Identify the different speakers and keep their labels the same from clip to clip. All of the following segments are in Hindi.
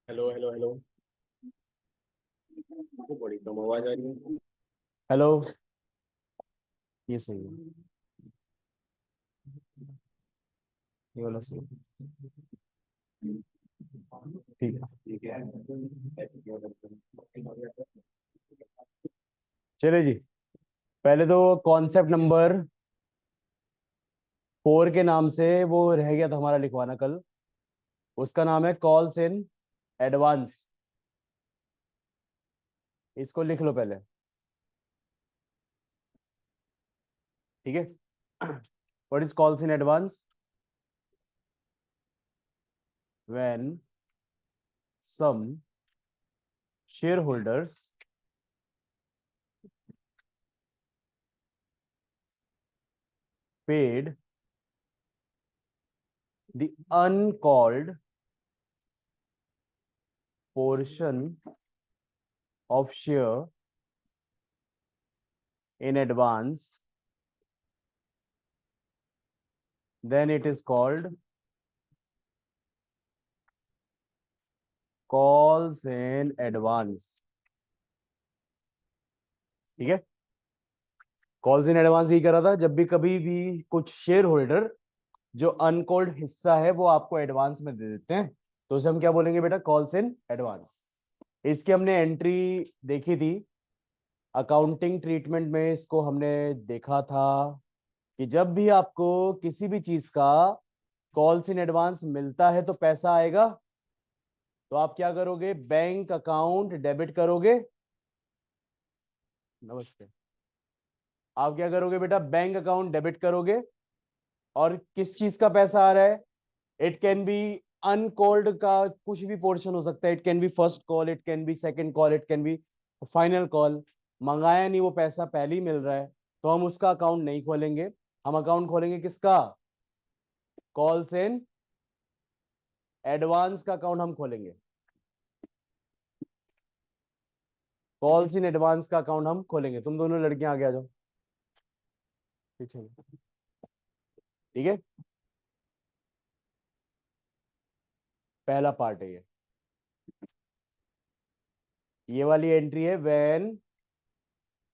Speaker 1: Hello hello hello. तो बड़ी कम आवाज आ रही है। हेलो। ये सही है। ये वाला सही है। ठीक है ठीक है। चलिए जी। पहले तो कॉन्सेप्ट नंबर 4 के नाम से वो रह गया था हमारा लिखवाना कल। उसका नाम है कॉल्स इन एडवांस। इसको लिख लो पहले। ठीक है। What is calls in advance? When some share holders paid the uncalled portion of share in advance, then it is called calls in advance। ठीक है। कॉल्स इन एडवांस यही करा था, जब भी कभी भी कुछ शेयर होल्डर जो अनकॉल्ड हिस्सा है वो आपको एडवांस में दे देते हैं, तो उसे हम क्या बोलेंगे बेटा? Calls in advance. इसकी हमने एंट्री देखी थी अकाउंटिंग ट्रीटमेंट में। इसको हमने देखा था कि जब भी आपको किसी भी चीज का कॉल्स इन एडवांस मिलता है तो पैसा आएगा, तो आप क्या करोगे? बैंक अकाउंट डेबिट करोगे। नमस्ते। आप क्या करोगे बेटा? बैंक अकाउंट डेबिट करोगे। और किस चीज का पैसा आ रहा है? इट कैन बी अनकॉल्ड का कुछ भी पोर्शन हो सकता है। It can be first call, it can be second call, it can be final call. मंगाया नहीं, वो पैसा पहले ही मिल रहा है, तो हम उसका अकाउंट नहीं खोलेंगे। हम अकाउंट खोलेंगे किसका? कॉल्स इन एडवांस का अकाउंट हम खोलेंगे। कॉल्स इन एडवांस का अकाउंट हम खोलेंगे। तुम दोनों लड़कियां आगे आ जाओ पीछे। ठीक है। पहला पार्ट है ये वाली एंट्री है when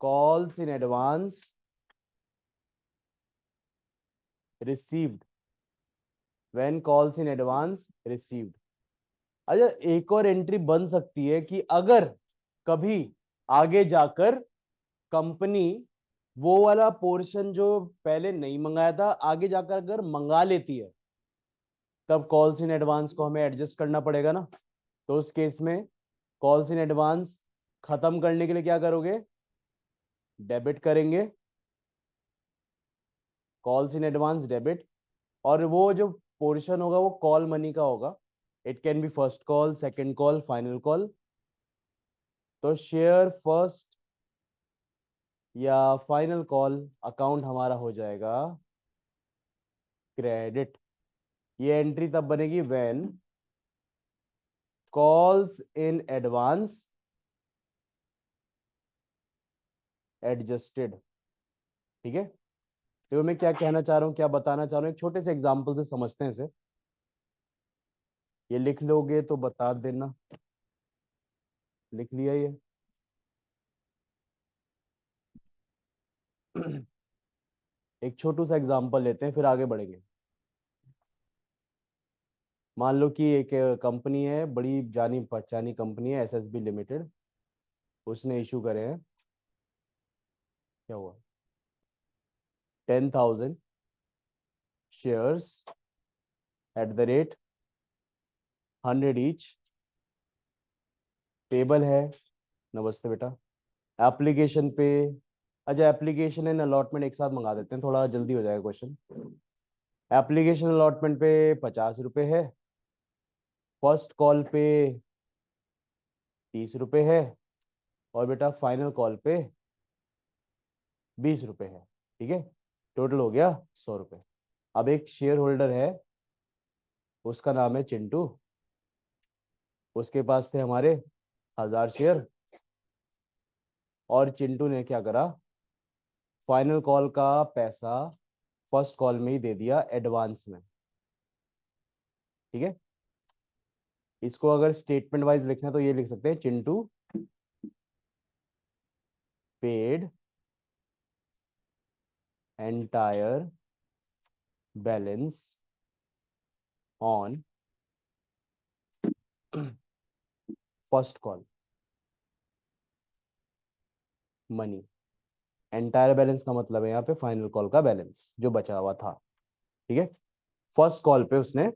Speaker 1: calls in advance received. When calls in advance received. अच्छा, एक और एंट्री बन सकती है कि अगर कभी आगे जाकर कंपनी वो वाला पोर्शन जो पहले नहीं मंगाया था आगे जाकर अगर मंगा लेती है, तब कॉल्स इन एडवांस को हमें एडजस्ट करना पड़ेगा ना। तो उस केस में कॉल्स इन एडवांस खत्म करने के लिए क्या करोगे? डेबिट करेंगे। Calls in advance debit. और वो जो पोर्शन होगा वो कॉल मनी का होगा। It can be first call, second call, final call. तो शेयर फर्स्ट या फाइनल कॉल अकाउंट हमारा हो जाएगा क्रेडिट। ये एंट्री तब बनेगी when calls in advance adjusted. ठीक है। तो मैं क्या कहना चाह रहा हूं, क्या बताना चाह रहा हूं, एक छोटे से एग्जांपल से समझते हैं इसे। ये लिख लोगे तो बता देना। लिख लिया ये? एक छोटू सा एग्जांपल लेते हैं फिर आगे बढ़ेंगे। मान लो कि एक कंपनी है, बड़ी जानी पहचानी कंपनी है, एसएसबी लिमिटेड। उसने इशू करे हैं, क्या हुआ, 10,000 shares at the rate 100 each. Table है। नमस्ते बेटा। एप्लीकेशन पे, अच्छा एप्लीकेशन एंड अलॉटमेंट एक साथ मंगा देते हैं, थोड़ा जल्दी हो जाएगा क्वेश्चन। एप्लीकेशन अलॉटमेंट पे 50 रुपए है। फर्स्ट कॉल पे 30 रुपए है। और बेटा फाइनल कॉल पे 20 रुपए है। ठीक है। टोटल हो गया 100 रुपए। अब एक शेयर होल्डर है, उसका नाम है चिंटू। उसके पास थे हमारे 1000 शेयर। और चिंटू ने क्या करा? फाइनल कॉल का पैसा फर्स्ट कॉल में ही दे दिया एडवांस में। ठीक है। इसको अगर स्टेटमेंट वाइज लिखना है तो ये लिख सकते हैं, Chintu paid entire balance on first call money. Entire balance का मतलब है यहाँ पे फाइनल कॉल का बैलेंस जो बचा हुआ था, ठीक है। फर्स्ट कॉल पे उसने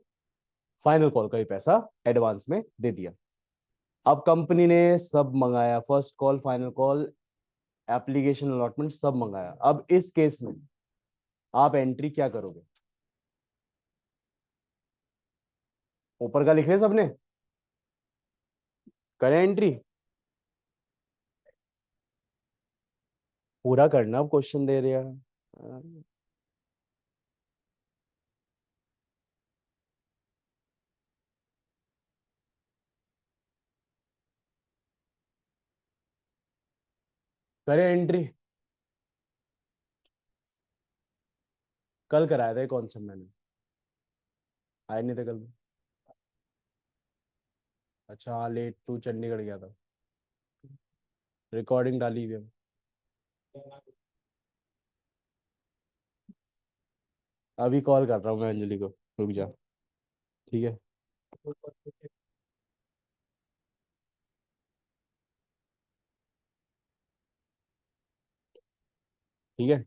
Speaker 1: फाइनल कॉल का ही पैसा एडवांस में दे दिया। अब कंपनी ने सब मंगाया, first call, final call, application allotment सब मंगाया। अब इस केस में आप एंट्री क्या करोगे? ऊपर का लिख रहे सबने, करें एंट्री? पूरा करना, अब क्वेश्चन दे रहे हैं। करें एंट्री? कल कराया था कौन सा मैंने, आए नहीं थे कल? अच्छा हाँ, लेट तू चंडीगढ़ गया था। रिकॉर्डिंग डाली हुई है। अभी कॉल कर रहा हूँ मैं अंजलि को, रुक जा, ठीक है। ठीक है।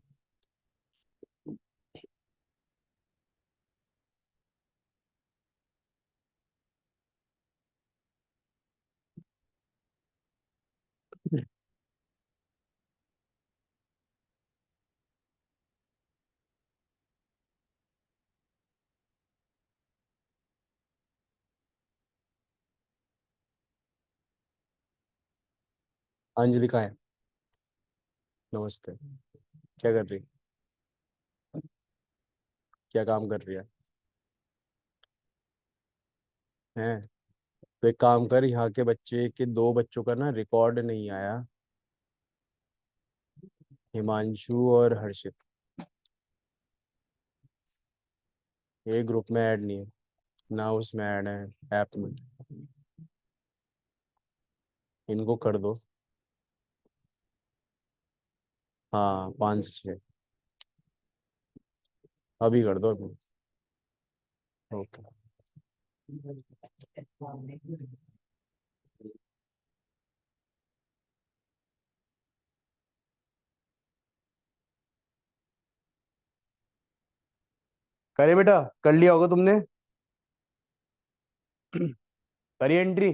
Speaker 1: अंजलि कहाँ है? नमस्ते। क्या कर रही, क्या काम कर रही है? तो एक काम कर, यहाँ के बच्चे के दो बच्चों का ना रिकॉर्ड नहीं आया, हिमांशु और हर्षित। ये ग्रुप में ऐड नहीं है, ना उसमें ऐड है ऐप में। इनको कर दो। हाँ 5 से 6, अभी कर दो अभी। ओके। करे बेटा, कर लिया होगा तुमने। करिए एंट्री।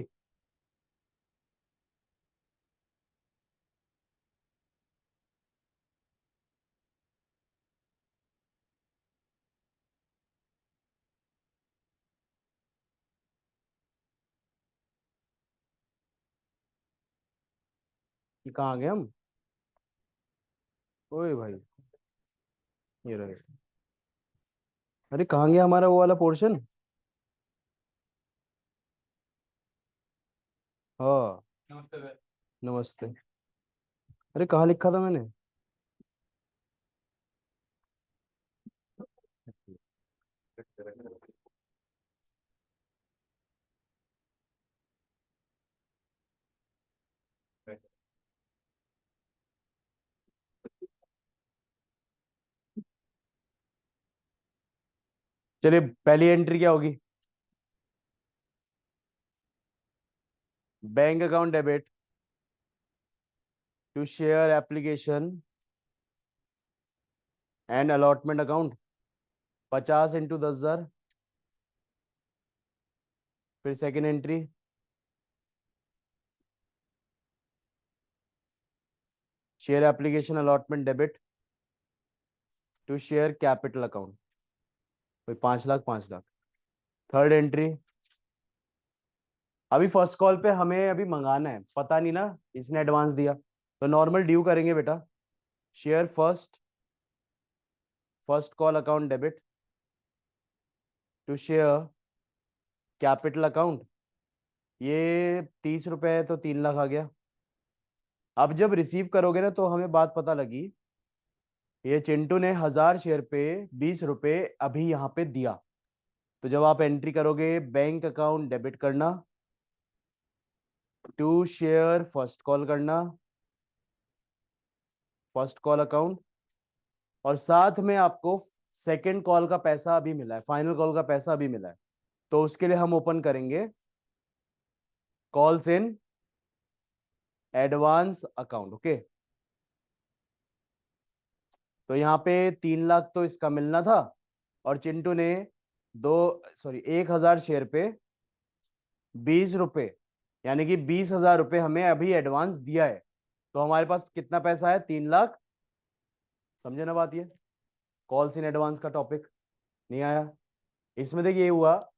Speaker 1: कहाँ आ गए हम? ओए भाई, ये रहे। अरे कहाँ गया हमारा वो वाला पोर्शन? हाँ। नमस्ते। अरे कहाँ लिखा था मैंने? चलिए, पहली एंट्री क्या होगी? Bank account debit to share application and allotment account, 50 × 10,000। फिर second entry, share application allotment debit to share capital account, फिर 5 लाख 5 लाख। थर्ड एंट्री, अभी फर्स्ट कॉल पे हमें अभी मंगाना है, पता नहीं ना, इसने एडवांस दिया तो नॉर्मल ड्यू करेंगे बेटा। Share first call account debit to share capital account. ये 30 रुपए है तो 3 लाख आ गया। अब जब रिसीव करोगे ना तो हमें बात पता लगी, ये चिंटू ने 1000 शेयर पे 20 रुपए अभी यहाँ पे दिया। तो जब आप एंट्री करोगे बैंक अकाउंट डेबिट करना, टू शेयर फर्स्ट कॉल करना, फर्स्ट कॉल अकाउंट, और साथ में आपको सेकंड कॉल का पैसा अभी मिला है, फाइनल कॉल का पैसा अभी मिला है, तो उसके लिए हम ओपन करेंगे calls in advance account. Okay, तो यहाँ पे 3 लाख तो इसका मिलना था, और चिंटू ने 1,000 शेयर पे 20 रुपए, यानी कि 20,000 रुपए हमें अभी एडवांस दिया है। तो हमारे पास कितना पैसा है? 3 लाख। समझे ना बात? ये कॉल्स इन एडवांस का टॉपिक नहीं आया इसमें? देखिए ये हुआ,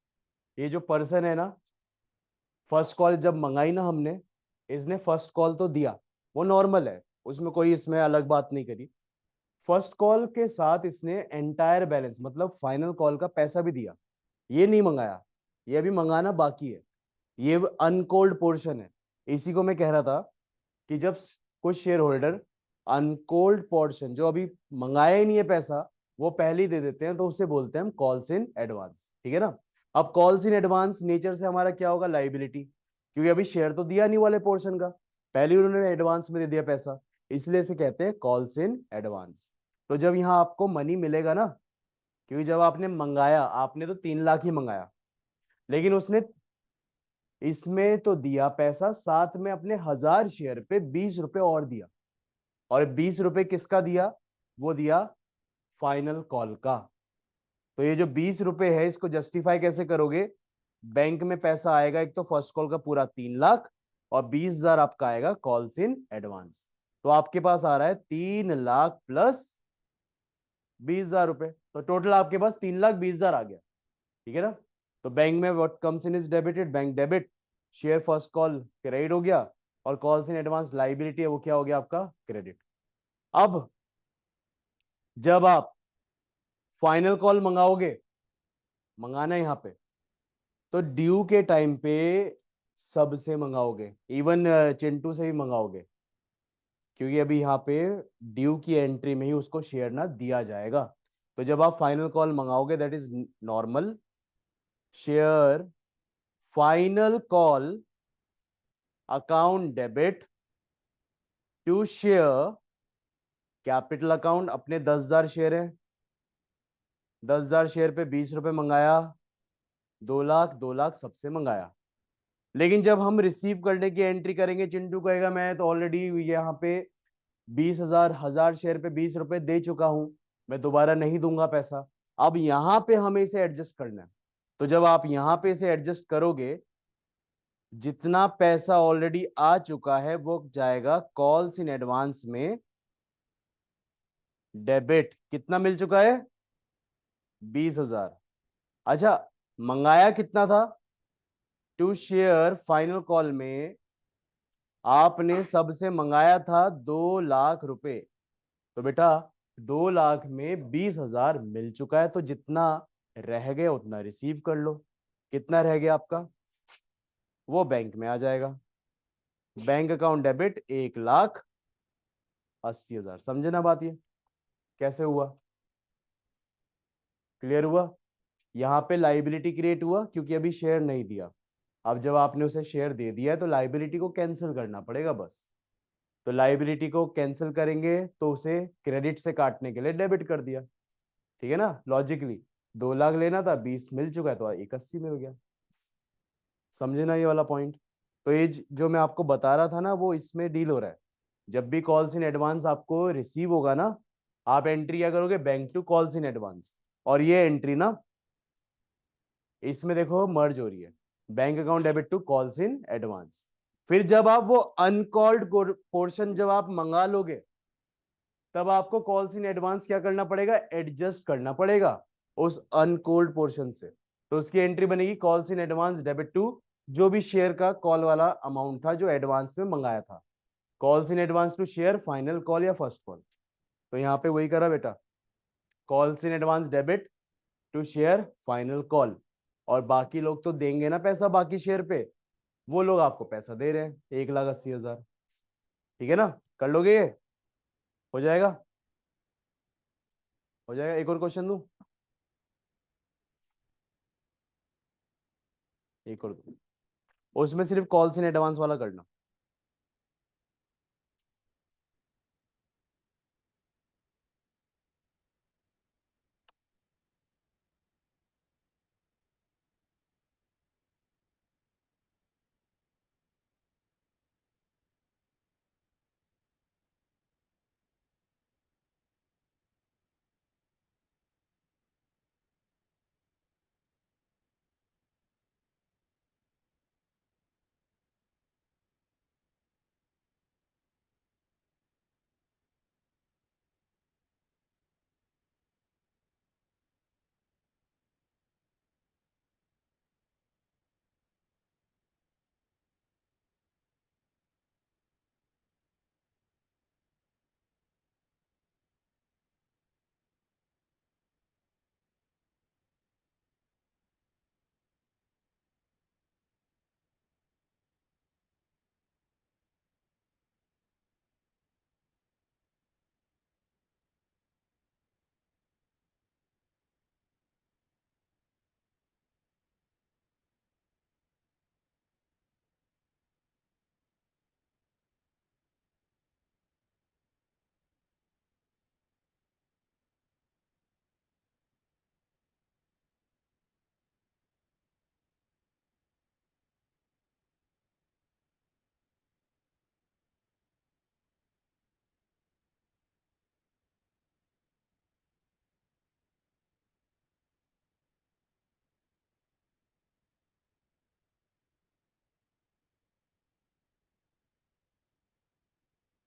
Speaker 1: ये जो पर्सन है ना, फर्स्ट कॉल जब मंगाई ना हमने, इसने फर्स्ट कॉल तो दिया, वो नॉर्मल है, उसमें कोई इसमें अलग बात नहीं करी। फर्स्ट कॉल के साथ इसने एंटायर बैलेंस मतलब फाइनल कॉल का पैसा भी दिया, ये नहीं मंगाया, ये अभी मंगाना बाकी है, ये अनकोल्ड पोर्शन है। इसी को मैं कह रहा था कि जब कुछ शेयर होल्डर अनकोल्ड पोर्शन जो अभी मंगाया ही नहीं है पैसा, वो पहले ही दे देते हैं, तो उससे बोलते हैं हम कॉल्स इन एडवांस। ठीक है ना? अब कॉल्स इन एडवांस नेचर से हमारा क्या होगा? लाइबिलिटी, क्योंकि अभी शेयर तो दिया नहीं वाले पोर्शन का, पहले उन्होंने एडवांस में दे दिया पैसा, इसलिए इसे कहते हैं कॉल्स इन एडवांस। तो जब यहाँ आपको मनी मिलेगा ना, क्योंकि जब आपने मंगाया, आपने तो 3 लाख ही मंगाया, लेकिन उसने इसमें तो दिया पैसा, साथ में अपने 1,000 शेयर पे 20 रुपए और दिया, और 20 रुपए किसका दिया? वो दिया फाइनल कॉल का। तो ये जो 20 रुपए है, इसको जस्टिफाई कैसे करोगे? बैंक में पैसा आएगा, एक तो फर्स्ट कॉल का पूरा 3 लाख, और 20,000 आपका आएगा कॉल्स इन एडवांस। तो आपके पास आ रहा है 3 लाख प्लस 20,000 रुपए, तो टोटल आपके पास 3,20,000 आ गया। ठीक है ना? तो बैंक में what comes in is debited, bank debit, share first call credit हो गया, और कॉल्स इन एडवांस लाइबिलिटी है, वो क्या हो गया आपका? क्रेडिट। अब जब आप फाइनल कॉल मंगाओगे, मंगाना है यहाँ पे, तो ड्यू के टाइम पे सबसे मंगाओगे, इवन चिंटू से भी मंगाओगे, क्योंकि अभी यहाँ पे ड्यू की एंट्री में ही उसको शेयर ना दिया जाएगा। तो जब आप फाइनल कॉल मंगाओगे, that is normal share final call account debit to share capital account. अपने 10,000 शेयर है, 10,000 शेयर पे 20 रुपए मंगाया, 2 लाख, 2 लाख सबसे मंगाया। लेकिन जब हम रिसीव करने की एंट्री करेंगे, चिंटू कहेगा मैं तो ऑलरेडी यहाँ पे 20,000 शेयर पे 20 रुपए दे चुका हूं, मैं दोबारा नहीं दूंगा पैसा। अब यहां पे हमें इसे एडजस्ट करना है। तो जब आप यहां पे इसे एडजस्ट करोगे, जितना पैसा ऑलरेडी आ चुका है वो जाएगा कॉल्स इन एडवांस में डेबिट। कितना मिल चुका है? 20,000। अच्छा, मंगाया कितना था? टू शेयर फाइनल कॉल में आपने सबसे मंगाया था 2 लाख रुपए, तो बेटा 2 लाख में 20,000 मिल चुका है, तो जितना रह गया उतना रिसीव कर लो। कितना रह गया आपका? वो बैंक में आ जाएगा, बैंक अकाउंट डेबिट 1,80,000। समझे ना बात? ये कैसे हुआ? क्लियर हुआ? यहाँ पे लाइबिलिटी क्रिएट हुआ क्योंकि अभी शेयर नहीं दिया। अब जब आपने उसे शेयर दे दिया है, तो लाइबिलिटी को कैंसिल करना पड़ेगा बस। तो लाइबिलिटी को कैंसिल करेंगे तो उसे क्रेडिट से काटने के लिए डेबिट कर दिया। ठीक है ना? लॉजिकली 2 लाख लेना था, 20 मिल चुका है, तो 1,80 मिल गया। समझे ना ये वाला पॉइंट? तो ये जो मैं आपको बता रहा था ना, वो इसमें डील हो रहा है। जब भी कॉल्स इन एडवांस आपको रिसीव होगा ना, आप एंट्री क्या करोगे? Bank to calls in advance, और ये एंट्री ना इसमें देखो मर्ज हो रही है, bank account debit to calls in advance. फिर जब आप वो अनकॉल्ड पोर्शन जब आप मंगा लोगे, तब आपको कॉल्स इन एडवांस क्या करना पड़ेगा? एडजस्ट करना पड़ेगा उस अनकोल्ड पोर्शन से। तो उसकी एंट्री बनेगी calls in advance debit to जो भी शेयर का कॉल वाला अमाउंट था जो एडवांस में मंगाया था, calls in advance to share final call या फर्स्ट कॉल। तो यहाँ पे वही करा बेटा, calls in advance debit to share final call, और बाकी लोग तो देंगे ना पैसा बाकी शेयर पे, वो लोग आपको पैसा दे रहे हैं 1,80,000। ठीक है ना? कर लोगे ये? हो जाएगा? हो जाएगा? एक और क्वेश्चन दूं? एक और दूं। उसमें सिर्फ कॉल्स इन एडवांस वाला करना।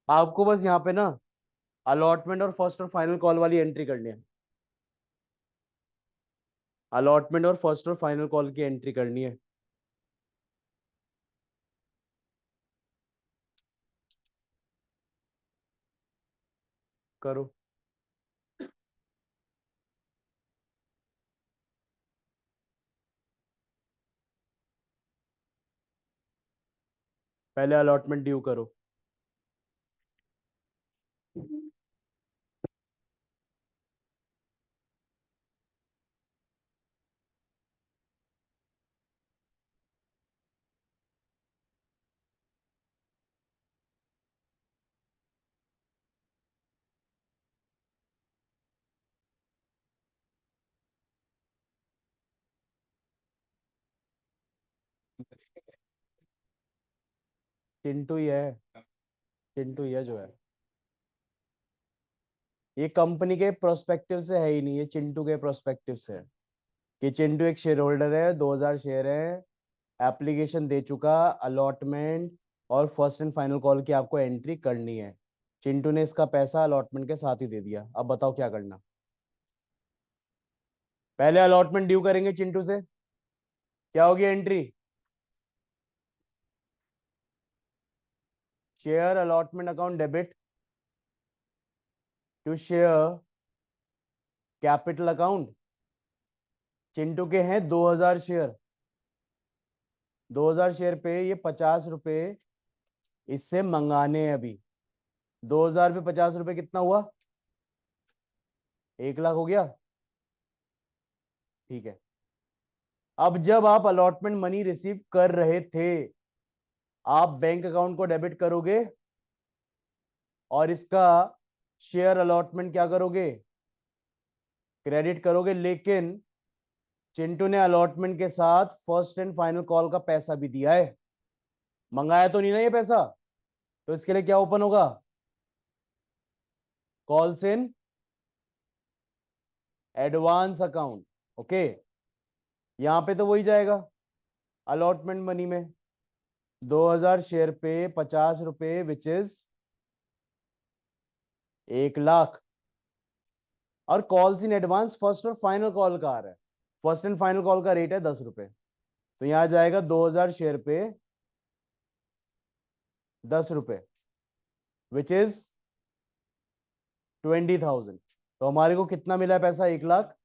Speaker 1: आपको बस यहाँ पे ना अलॉटमेंट और फर्स्ट और फाइनल कॉल वाली एंट्री करनी है। अलॉटमेंट और फर्स्ट और फाइनल कॉल की एंट्री करनी है। करो। पहले अलॉटमेंट ड्यू करो। चिंटू ही है। चिंटू ही है जो है। ये कंपनी के प्रोस्पेक्टिव से है ही नहीं, ये चिंटू के प्रोस्पेक्टिव से है कि चिंटू एक शेयर होल्डर है, 2000 शेयर है, एप्लीकेशन दे चुका, अलॉटमेंट और फर्स्ट एंड फाइनल कॉल की आपको एंट्री करनी है। चिंटू ने इसका पैसा अलॉटमेंट के साथ ही दे दिया। अब बताओ क्या करना। पहले अलॉटमेंट ड्यू करेंगे चिंटू से। क्या होगी entry? Share allotment account debit to share capital account. Chintu के हैं 2000 शेयर। 2000 शेयर पे ये 50 रुपए इससे मंगाने हैं अभी। 2000 पे 50 रुपए कितना हुआ? 1 लाख हो गया। ठीक है। अब जब आप अलॉटमेंट मनी रिसीव कर रहे थे, आप बैंक अकाउंट को डेबिट करोगे और इसका शेयर अलॉटमेंट क्या करोगे? क्रेडिट करोगे। लेकिन चिंटू ने अलॉटमेंट के साथ फर्स्ट एंड फाइनल कॉल का पैसा भी दिया है। मंगाया तो नहीं ना ये पैसा? तो इसके लिए क्या ओपन होगा? Calls in advance account. Okay. यहां पे तो वही जाएगा अलॉटमेंट मनी में। 2000 शेयर पे 50 रुपए विच इज 1 लाख। और कॉल्स इन एडवांस फर्स्ट और फाइनल कॉल का आ रहा है। फर्स्ट एंड फाइनल कॉल का रेट है 10 रुपए। तो यहां जाएगा 2000 शेयर पे 10 रुपए विच इज 20,000। तो हमारे को कितना मिला है पैसा? 1 लाख।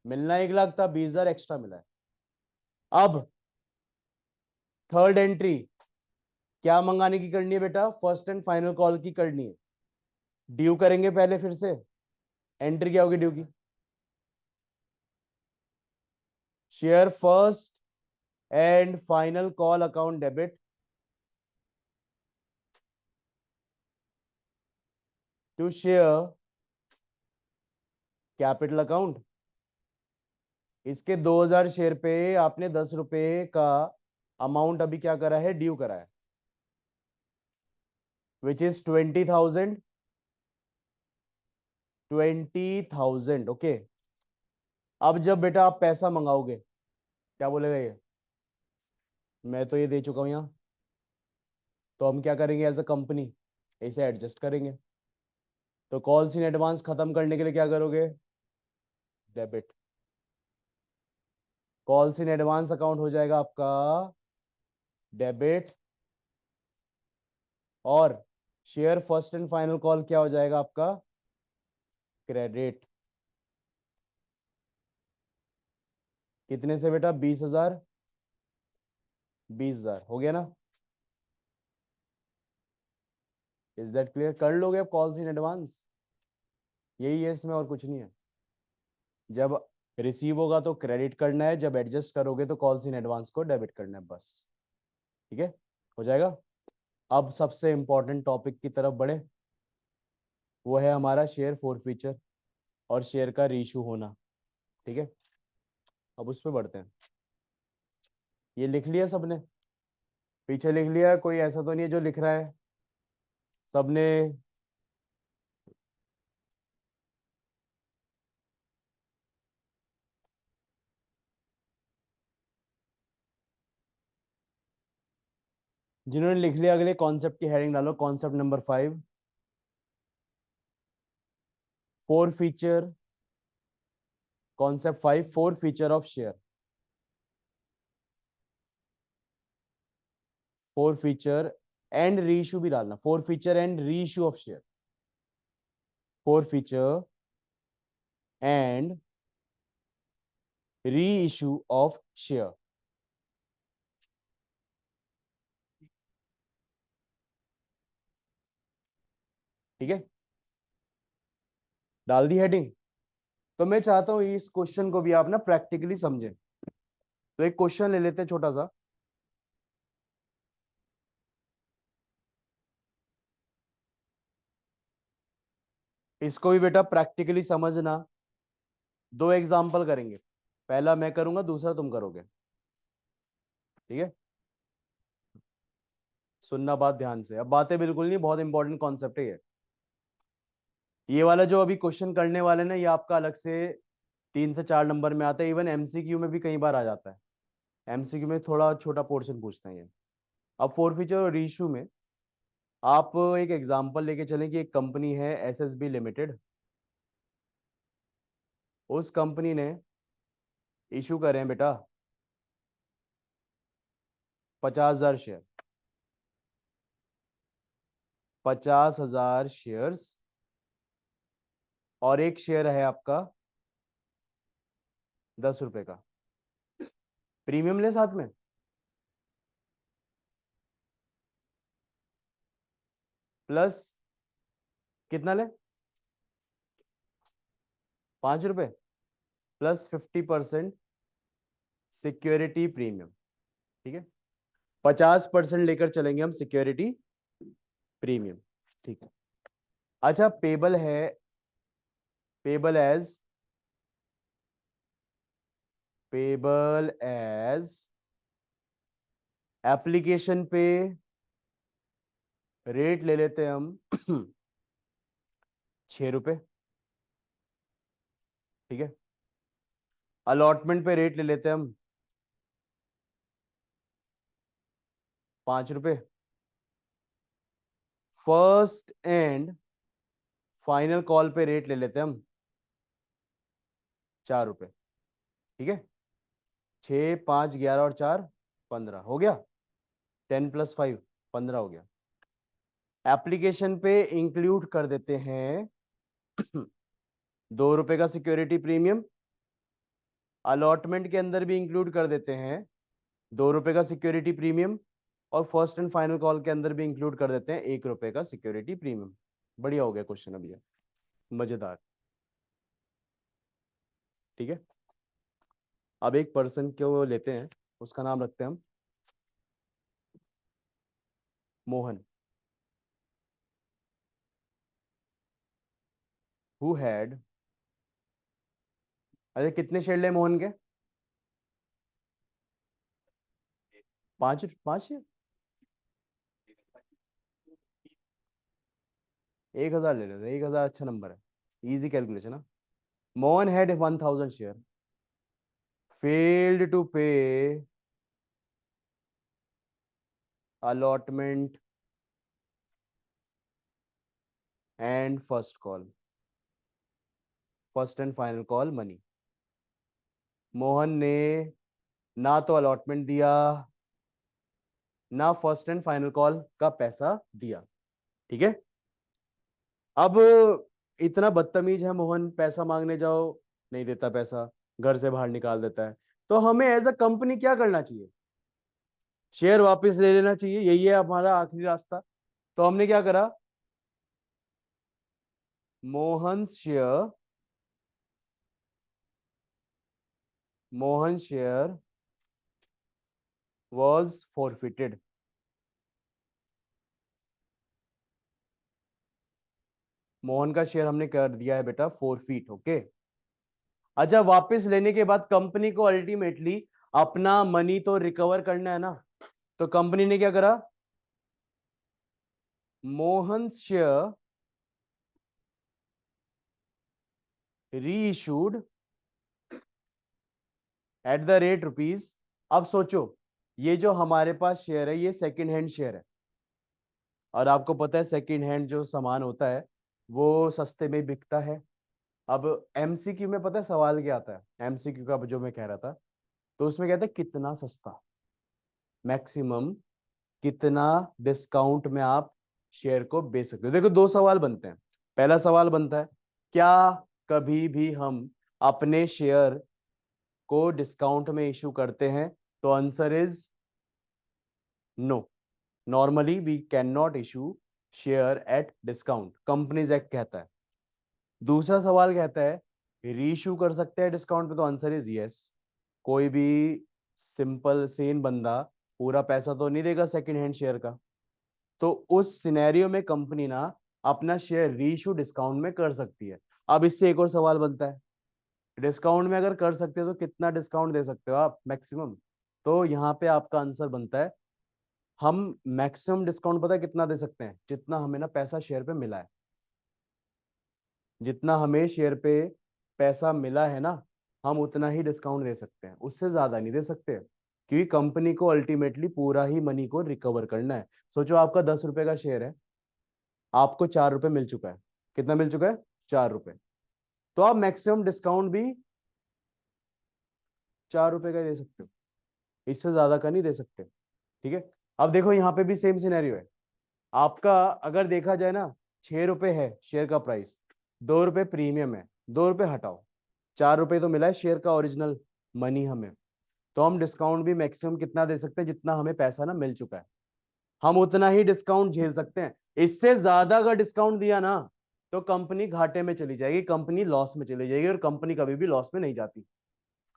Speaker 1: मिलना 1 लाख था, 20,000 एक्स्ट्रा मिला है। अब थर्ड एंट्री क्या मंगाने की करनी है बेटा? फर्स्ट एंड फाइनल कॉल की करनी है। ड्यू करेंगे पहले फिर से। एंट्री क्या होगी ड्यू की? Share first and final call account debit to share capital account. इसके 2000 शेयर पे आपने 10 रुपए का अमाउंट अभी क्या करा है, ड्यू करा है, विच इज 20,000। 20,000 ओके। अब जब बेटा आप पैसा मंगाओगे, क्या बोलेगा ये, मैं तो ये दे चुका हूं यहाँ, तो हम क्या करेंगे एज अ कंपनी, इसे एडजस्ट करेंगे। तो कॉल्स इन एडवांस खत्म करने के लिए क्या करोगे, debit. Calls in advance account हो जाएगा आपका डेबिट, और share first and final call क्या हो जाएगा आपका, क्रेडिट। कितने से बेटा, 20,000। 20,000 हो गया ना। इज दैट क्लियर, कर लोगे आप कॉल्स इन एडवांस, यही है इसमें और कुछ नहीं है। जब रिसीव होगा तो क्रेडिट करना है, जब एडजस्ट करोगे तो कॉल्स इन एडवांस को डेबिट करना है, बस। ठीक है, हो जाएगा। अब सबसे इंपॉर्टेंट टॉपिक की तरफ बढ़े, वो है हमारा शेयर फोर फीचर और शेयर का रीइश्यू होना। ठीक है, अब उस पर बढ़ते हैं। ये लिख लिया सबने, पीछे लिख लिया, कोई ऐसा तो नहीं है जो लिख रहा है, सबने। जिन्होंने लिख लिया अगले कॉन्सेप्ट की हेडिंग डालो, concept number 5, four feature. Concept 5, four feature of share. Four feature and reissue भी डालना, four feature and reissue of share. Four feature and reissue of share. ठीक है, डाल दी हेडिंग। तो मैं चाहता हूं इस क्वेश्चन को भी आप ना प्रैक्टिकली समझें। तो एक क्वेश्चन ले लेते हैं छोटा सा। इसको भी बेटा प्रैक्टिकली समझना। दो एग्जाम्पल करेंगे, पहला मैं करूंगा, दूसरा तुम करोगे। ठीक है, सुनना बात ध्यान से, अब बातें बिल्कुल नहीं, बहुत इंपॉर्टेंट कॉन्सेप्ट है ये वाला जो अभी क्वेश्चन करने वाले ना, ये आपका अलग से 3 से 4 नंबर में आता है, इवन एमसीक्यू में भी कई बार आ जाता है। एमसीक्यू में थोड़ा छोटा पोर्शन पूछते हैं ये। अब फोर फीचर और रीइश्यू में आप एक एग्जांपल लेके चलें कि एक कंपनी है एसएसबी लिमिटेड। उस कंपनी ने इशू करे हैं बेटा 50,000 शेयर। 50,000 शेयर्स, और एक शेयर है आपका 10 रुपए का। प्रीमियम ले साथ में, प्लस कितना ले, 5 रुपए, प्लस 50% सिक्योरिटी प्रीमियम। ठीक है, 50% लेकर चलेंगे हम सिक्योरिटी प्रीमियम। ठीक है, अच्छा पेबल है, payable as, payable as application पे रेट ले लेते हैं हम 6 रुपए। ठीक है, अलॉटमेंट पे रेट ले लेते हैं हम 5 रुपए। फर्स्ट एंड फाइनल कॉल पे रेट ले लेते हैं हम 4 रुपए। ठीक है, 6, 5, 11 और 4, 15 हो गया। 10 + 5, 15 हो गया। एप्लीकेशन पे इंक्लूड कर देते हैं 2 रुपए का सिक्योरिटी प्रीमियम। अलॉटमेंट के अंदर भी इंक्लूड कर देते हैं 2 रुपए का सिक्योरिटी प्रीमियम। और फर्स्ट एंड फाइनल कॉल के अंदर भी इंक्लूड कर देते हैं 1 रुपए का सिक्योरिटी प्रीमियम। बढ़िया हो गया क्वेश्चन अभी ये, मजेदार। ठीक है, अब एक पर्सन को लेते हैं, उसका नाम रखते हैं हम मोहन, हु हैड, अच्छा कितने शेयर ले मोहन के? 5 शेयर, 1,000 ले लेते, 1,000 अच्छा नंबर है, इजी कैलकुलेशन है। Mohan had 1,000 share, failed to pay allotment and first call, first and final call money. Mohan ने ना तो अलॉटमेंट दिया, ना फर्स्ट एंड फाइनल कॉल का पैसा दिया, ठीक है। अब इतना बदतमीज है मोहन, पैसा मांगने जाओ नहीं देता पैसा, घर से बाहर निकाल देता है। तो हमें एज अ कंपनी क्या करना चाहिए? शेयर वापस ले लेना चाहिए, यही है हमारा आखिरी रास्ता। तो हमने क्या करा, Mohan share, Mohan share was forfeited, Mohan का शेयर हमने कर दिया है बेटा फोरफीट, ओके। अच्छा वापस लेने के बाद कंपनी को अल्टीमेटली अपना मनी तो रिकवर करना है ना, तो कंपनी ने क्या करा, मोहन शेयर री issued at the rate rupees. अब सोचो, ये जो हमारे पास शेयर है ये सेकंड हैंड शेयर है, और आपको पता है सेकंड हैंड जो सामान होता है वो सस्ते में बिकता है। अब एमसीक्यू में पता है सवाल क्या आता है, एमसीक्यू का जो मैं कह रहा था, तो उसमें कहता है कितना सस्ता, मैक्सिमम कितना डिस्काउंट में आप शेयर को बेच सकते हो। देखो दो सवाल बनते हैं, पहला सवाल बनता है, क्या कभी भी हम अपने शेयर को डिस्काउंट में इशू करते हैं? तो answer is no, normally we can not issue share at discount, companies act कहता है। दूसरा सवाल कहता है रीइशू कर सकते हैं डिस्काउंट पे, तो आंसर इज यस। कोई भी सिंपल सेन बंदा पूरा पैसा तो नहीं देगा सेकंड हैंड शेयर का, तो उस सिनेरियो में कंपनी ना अपना शेयर रीइशू डिस्काउंट में कर सकती है। अब इससे एक और सवाल बनता है, डिस्काउंट में अगर कर सकते हो तो कितना डिस्काउंट दे सकते हो आप मैक्सिमम? तो यहाँ पे आपका आंसर बनता है, हम मैक्सिमम डिस्काउंट पता है कितना दे सकते हैं? जितना हमें ना पैसा शेयर पे मिला है, जितना हमें शेयर पे पैसा मिला है ना, हम उतना ही डिस्काउंट दे सकते हैं, उससे ज्यादा नहीं दे सकते, क्योंकि कंपनी को अल्टीमेटली पूरा ही मनी को रिकवर करना है। सोचो आपका 10 रुपए का शेयर है, आपको 4 रुपए मिल चुका है, कितना मिल चुका है? 4 रुपए, तो आप मैक्सिमम डिस्काउंट भी 4 रुपए का दे सकते हो, इससे ज्यादा का नहीं दे सकते, ठीक है। अब देखो यहाँ पे भी सेम सिनेरियो है, आपका अगर देखा जाए ना 6 रुपए है शेयर का प्राइस, 2 रुपए प्रीमियम है, 2 रुपए हटाओ, 4 रुपए तो मिला है शेयर का ओरिजिनल मनी हमें, तो हम डिस्काउंट भी मैक्सिमम कितना दे सकते हैं? जितना हमें पैसा ना मिल चुका है, हम उतना ही डिस्काउंट झेल सकते हैं। इससे ज्यादा अगर डिस्काउंट दिया ना तो कंपनी घाटे में चली जाएगी, कंपनी लॉस में चली जाएगी, और कंपनी कभी भी लॉस में नहीं जाती।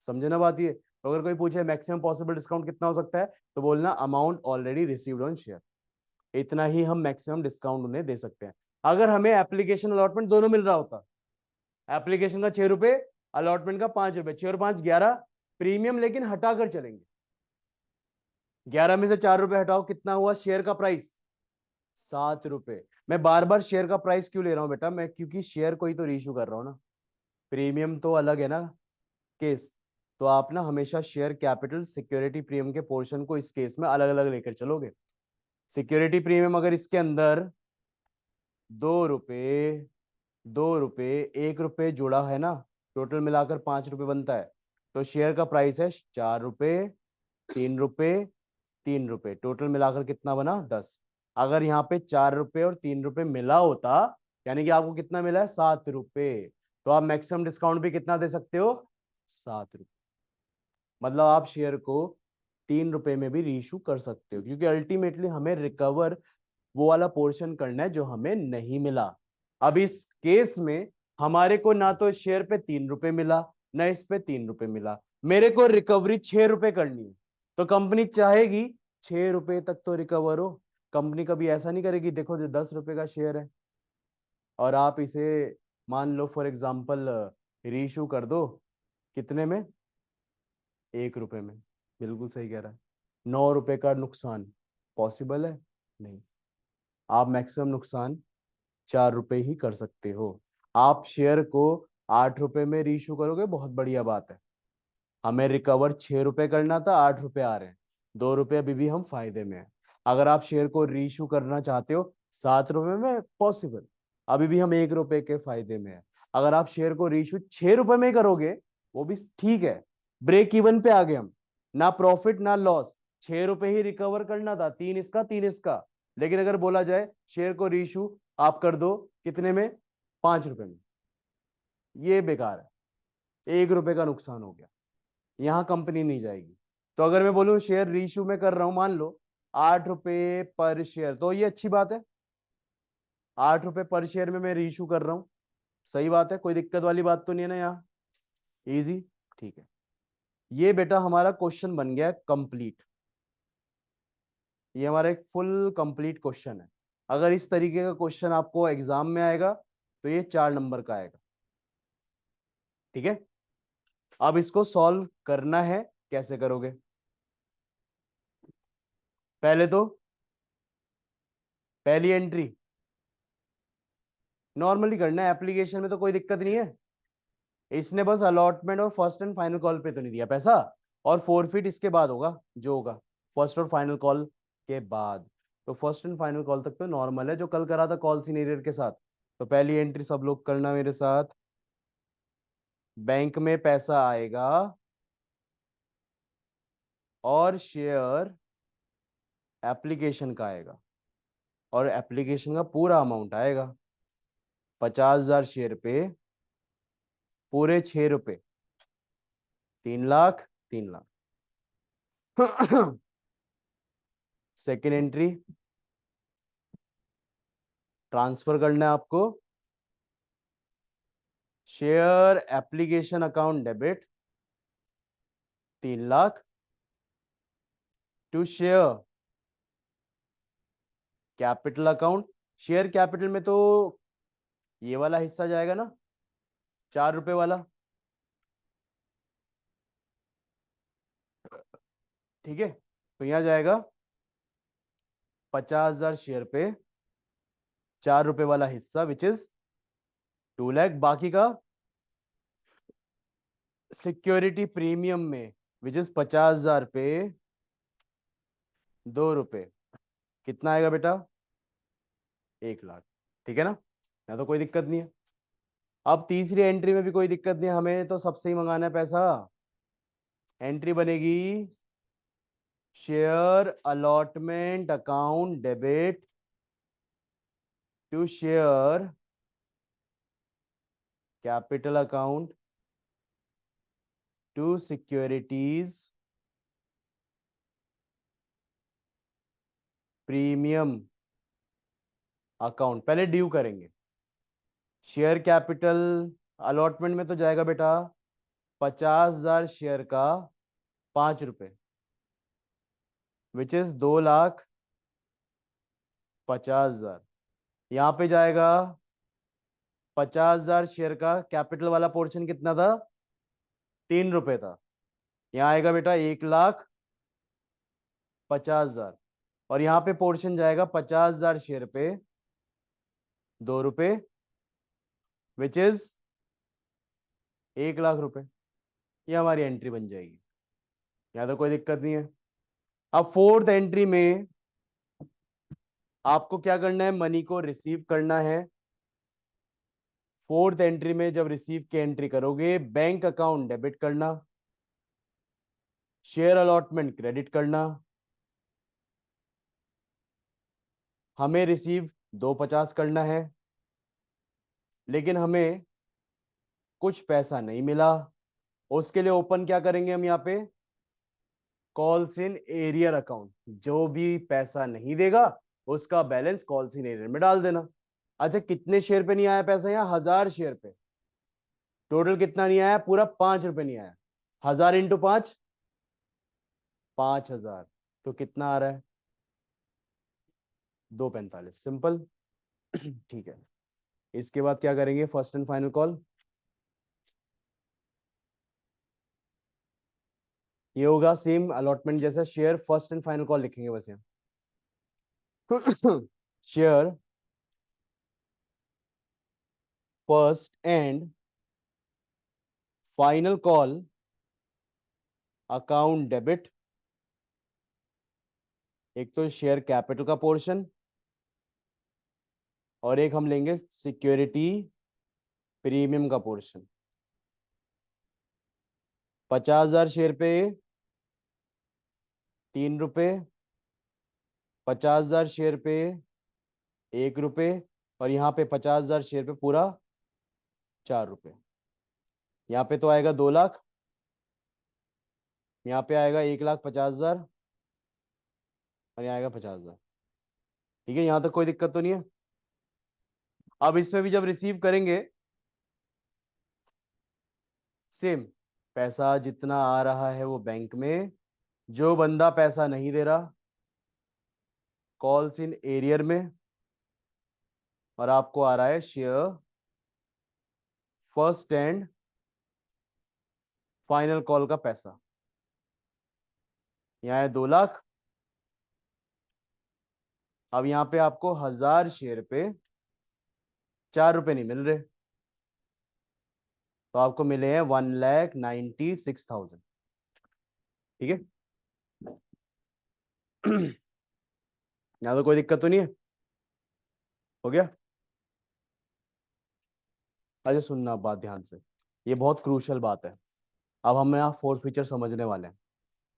Speaker 1: समझे ना बात ये? तो अगर कोई पूछे मैक्सिमम पॉसिबल डिस्काउंट कितना हो सकता है, तो बोलना amount already received on share, इतना ही हम मैक्सिमम डिस्काउंट उन्हें दे सकते हैं। अगर हमें एप्लीकेशन अलॉटमेंट दोनों मिल रहा होता, एप्लीकेशन का 6 रुपए, अलॉटमेंट का 5 रुपए, 6 और 5 11, प्रीमियम लेकिन हटाकर चलेंगे, 11 में से 4 रुपए हटाओ, कितना हुआ शेयर का प्राइस? 7 रुपए। मैं बार बार शेयर का प्राइस क्यों ले रहा हूं बेटा? मैं क्योंकि शेयर को ही तो रीइश्यू कर रहा हूं ना, प्रीमियम तो अलग है ना केस। तो आप ना हमेशा शेयर कैपिटल सिक्योरिटी प्रीमियम के पोर्शन को इस केस में अलग अलग लेकर चलोगे। सिक्योरिटी प्रीमियम अगर इसके अंदर 2 रुपए, 2 रुपए, 1 रुपए जुड़ा है ना, टोटल मिलाकर 5 रुपए बनता है, तो शेयर का प्राइस है 4 रुपए, 3 रुपए, 3 रुपए, टोटल मिलाकर कितना बना? 10। अगर यहाँ पे 4 रुपए और 3 रुपए मिला होता, यानी कि आपको कितना मिला है? 7 रुपए, तो आप मैक्सिमम डिस्काउंट भी कितना दे सकते हो? 7 रुपए। मतलब आप शेयर को 3 रुपए में भी रीइशू कर सकते हो, क्योंकि अल्टीमेटली हमें रिकवर वो वाला पोर्शन करना है जो हमें नहीं मिला। अब इस केस में हमारे को ना तो शेयर पे 3 रुपए मिला, ना इस पे 3 रुपए मिला, मेरे को रिकवरी 6 रुपए करनी है, तो कंपनी चाहेगी 6 रुपए तक तो रिकवर हो। कंपनी कभी ऐसा नहीं करेगी, देखो जो 10 रुपए का शेयर है और आप इसे मान लो फॉर एग्जाम्पल रीइशू कर दो, कितने में? 1 रुपए में। बिल्कुल सही कह रहा है। 9 रुपए का नुकसान पॉसिबल है? नहीं। आप मैक्सिमम नुकसान 4 रुपए ही कर सकते हो। आप शेयर को 8 रुपए में रीइशू करोगे, बहुत बढ़िया बात है। हमें रिकवर 6 रुपए करना था, 8 रुपए आ रहे हैं, 2 रुपए अभी भी हम फायदे में है। अगर आप शेयर को रीइशू करना चाहते हो 7 रुपए में, पॉसिबल, अभी भी हम 1 रुपए के फायदे में है। अगर आप शेयर को रीइशू 6 रुपए में करोगे, वो भी ठीक है, ब्रेक इवन पे आ गए हम, ना प्रॉफिट ना लॉस। 6 रुपए ही रिकवर करना था, 3 इसका 3 इसका। लेकिन अगर बोला जाए शेयर को रीइशू आप कर दो कितने में? 5 रुपए में, ये बेकार है, 1 रुपए का नुकसान हो गया, यहां कंपनी नहीं जाएगी। तो अगर मैं बोलूं शेयर रीइशू में कर रहा हूं, मान लो 8 रुपए पर शेयर, तो ये अच्छी बात है। 8 रुपए पर शेयर में मैं रीइशू कर रहा हूं, सही बात है, कोई दिक्कत वाली बात तो नहीं है ना यहाँ, इजी, ठीक है। ये बेटा हमारा क्वेश्चन बन गया कंप्लीट। ये हमारा एक फुल कंप्लीट क्वेश्चन है। अगर इस तरीके का क्वेश्चन आपको एग्जाम में आएगा तो ये 4 नंबर का आएगा, ठीक है। अब इसको सॉल्व करना है, कैसे करोगे? पहले तो पहली एंट्री नॉर्मली करना है, एप्लीकेशन में तो कोई दिक्कत नहीं है। इसने बस अलॉटमेंट और फर्स्ट एंड फाइनल कॉल पे तो नहीं दिया पैसा, और फोरफिट इसके बाद होगा जो होगा, फर्स्ट और फाइनल कॉल के बाद। तो फर्स्ट एंड फाइनल कॉल तक तो नॉर्मल है, जो कल करा था कॉल सीनियर के साथ। तो पहली एंट्री सब लोग करना मेरे साथ। बैंक में पैसा आएगा और शेयर एप्लीकेशन का आएगा, और एप्लीकेशन का पूरा अमाउंट आएगा 50,000 शेयर पे, पूरे 6 रुपए, 3 lakh 3 lakh. Second entry transfer करना है आपको, share application account debit 3 lakh to share capital account. Share capital में तो ये वाला हिस्सा जाएगा ना, 4 रुपए वाला, ठीक है। तो यहां जाएगा 50,000 शेयर पे 4 रुपए वाला हिस्सा, विच इज 2 लाख। बाकी का सिक्योरिटी प्रीमियम में, विच इज 50,000 पे 2 रुपए, कितना आएगा बेटा? 1 लाख, ठीक है ना, या तो कोई दिक्कत नहीं है। अब तीसरी एंट्री में भी कोई दिक्कत नहीं है, हमें तो सबसे ही मंगाना है पैसा। एंट्री बनेगी share allotment account debit to share capital account to securities premium account. पहले ड्यू करेंगे। शेयर कैपिटल अलॉटमेंट में तो जाएगा बेटा 50,000 शेयर का 5 रुपए, विच इज 2,50,000। यहां पे जाएगा 50,000 शेयर का कैपिटल वाला पोर्शन, कितना था? 3 रुपए था। यहाँ आएगा बेटा 1,50,000, और यहाँ पे पोर्शन जाएगा 50,000 शेयर पे 2 रुपए, विच इज 1 लाख रुपए। ये हमारी एंट्री बन जाएगी, यहाँ तो कोई दिक्कत नहीं है। अब फोर्थ एंट्री में आपको क्या करना है? मनी को रिसीव करना है। फोर्थ एंट्री में जब रिसीव की एंट्री करोगे, बैंक अकाउंट डेबिट करना, शेयर अलॉटमेंट क्रेडिट करना। हमें रिसीव 250 करना है, लेकिन हमें कुछ पैसा नहीं मिला। उसके लिए ओपन क्या करेंगे हम? यहाँ पे कॉल्स इन एरियर अकाउंट, जो भी पैसा नहीं देगा उसका बैलेंस कॉल्स इन एरियर में डाल देना। अच्छा, कितने शेयर पे नहीं आया पैसा? यहाँ 1,000 शेयर पे। टोटल कितना नहीं आया? पूरा 5 रुपए नहीं आया। 1,000 इंटू 5 5,000, तो कितना आ रहा है? 245, सिंपल। ठीक है, इसके बाद क्या करेंगे? First and final call. ये होगा सेम अलॉटमेंट जैसा, share first and final call लिखेंगे बस यहाँ। Share first and final call account debit. एक तो शेयर कैपिटल का पोर्शन, और एक हम लेंगे सिक्योरिटी प्रीमियम का पोर्शन। 50,000 शेयर पे 3 रुपए, 50,000 शेयर पे 1 रुपए, और यहाँ पे 50,000 शेयर पे पूरा 4 रुपए। यहाँ पे तो आएगा 2 लाख, यहाँ पे आएगा 1,50,000, और यहाँ आएगा 50,000। ठीक है, यहाँ तक कोई दिक्कत तो नहीं है? अब इसमें भी जब रिसीव करेंगे, सेम पैसा जितना आ रहा है वो बैंक में, जो बंदा पैसा नहीं दे रहा कॉल्स इन एरियर में, और आपको आ रहा है share first and final call का पैसा। यहाँ है 2 लाख। अब यहाँ पे आपको 1,000 शेयर पे 4 रुपए नहीं मिल रहे, तो आपको मिले हैं 1,96,000। ठीक है। यहाँ तो कोई दिक्कत तो नहीं है? हो गया? अच्छा सुनना बात ध्यान से, ये बहुत क्रूशियल बात है। अब हम यहाँ फोर फीचर समझने वाले हैं।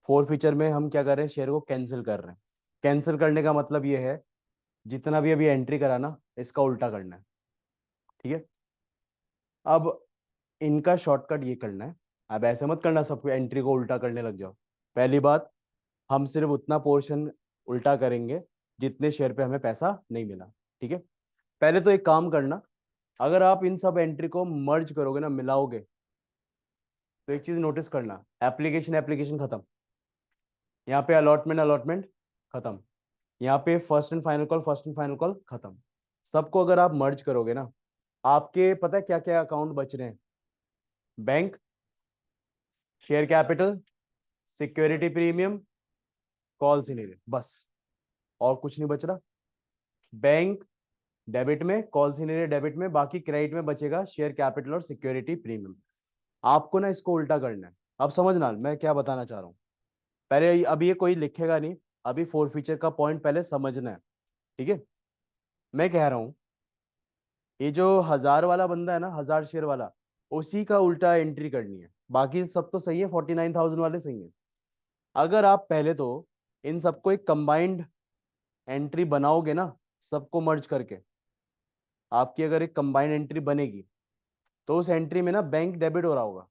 Speaker 1: फोर फीचर में हम क्या कर रहे हैं? शेयर को कैंसिल कर रहे हैं। कैंसिल करने का मतलब ये है, जितना भी अभी एंट्री करा ना, इसका उल्टा करना है। ठीक है। अब इनका शॉर्टकट ये करना है। अब ऐसे मत करना सब एंट्री को उल्टा करने लग जाओ। पहली बात, हम सिर्फ उतना पोर्शन उल्टा करेंगे जितने शेयर पे हमें पैसा नहीं मिला। ठीक है। पहले तो एक काम करना, अगर आप इन सब एंट्री को मर्ज करोगे ना, मिलाओगे, तो एक चीज नोटिस करना, एप्लीकेशन एप्लीकेशन खत्म, यहाँ पे अलॉटमेंट अलॉटमेंट खत्म, यहाँ पे first and final call first and final call खत्म। सबको अगर आप मर्ज करोगे ना, आपके पता है क्या क्या अकाउंट बच रहे हैं? Bank, share capital, security premium, call senior, बस। और कुछ नहीं बच रहा। बैंक डेबिट में, कॉल सीनियर डेबिट में, बाकी क्रेडिट में बचेगा शेयर कैपिटल और सिक्योरिटी प्रीमियम। आपको ना इसको उल्टा करना है। अब समझना मैं क्या बताना चाह रहा हूँ। पहले अभी ये कोई लिखेगा नहीं, अभी फोर फीचर का पॉइंट पहले समझना है। ठीक है। मैं कह रहा हूँ, ये जो 1,000 वाला बंदा है ना, 1,000 शेयर वाला, उसी का उल्टा एंट्री करनी है। बाकी सब तो सही है, 49,000 वाले सही है। अगर आप पहले तो इन सबको एक कंबाइंड एंट्री बनाओगे ना, सबको मर्ज करके, आपकी अगर एक कंबाइंड एंट्री बनेगी, तो उस एंट्री में ना बैंक डेबिट हो रहा होगा।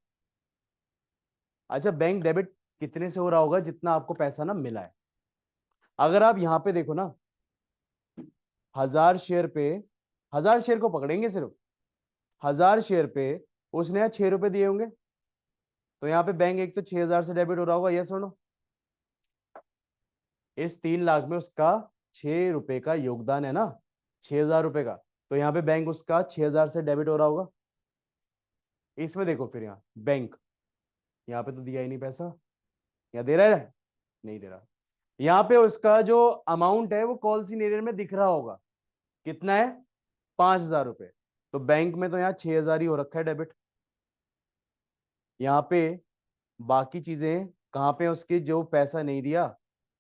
Speaker 1: अच्छा, बैंक डेबिट कितने से हो रहा होगा? जितना आपको पैसा ना मिला है। अगर आप यहाँ पे देखो ना, 1,000 शेयर पे, 1,000 शेयर को पकड़ेंगे सिर्फ, 1,000 शेयर पे उसने यहाँ 6 रुपए दिए होंगे, तो यहाँ पे बैंक एक तो 6,000 से डेबिट हो रहा होगा, ये सुनो। इस 3 लाख में उसका 6 रुपए का योगदान है ना, 6,000 रुपए का, तो यहाँ पे बैंक उसका 6,000 से डेबिट हो रहा होगा। इसमें देखो फिर यहाँ बैंक, यहाँ पे तो दिया ही नहीं पैसा, यहाँ दे रहा है? नहीं दे रहा। यहाँ पे उसका जो अमाउंट है वो कॉल सी एरियर में दिख रहा होगा, कितना है? 5,000 रुपए। तो बैंक में तो यहाँ 6,000 ही हो रखा है डेबिट। यहाँ पे बाकी चीजें कहाँ पे? उसकी जो पैसा नहीं दिया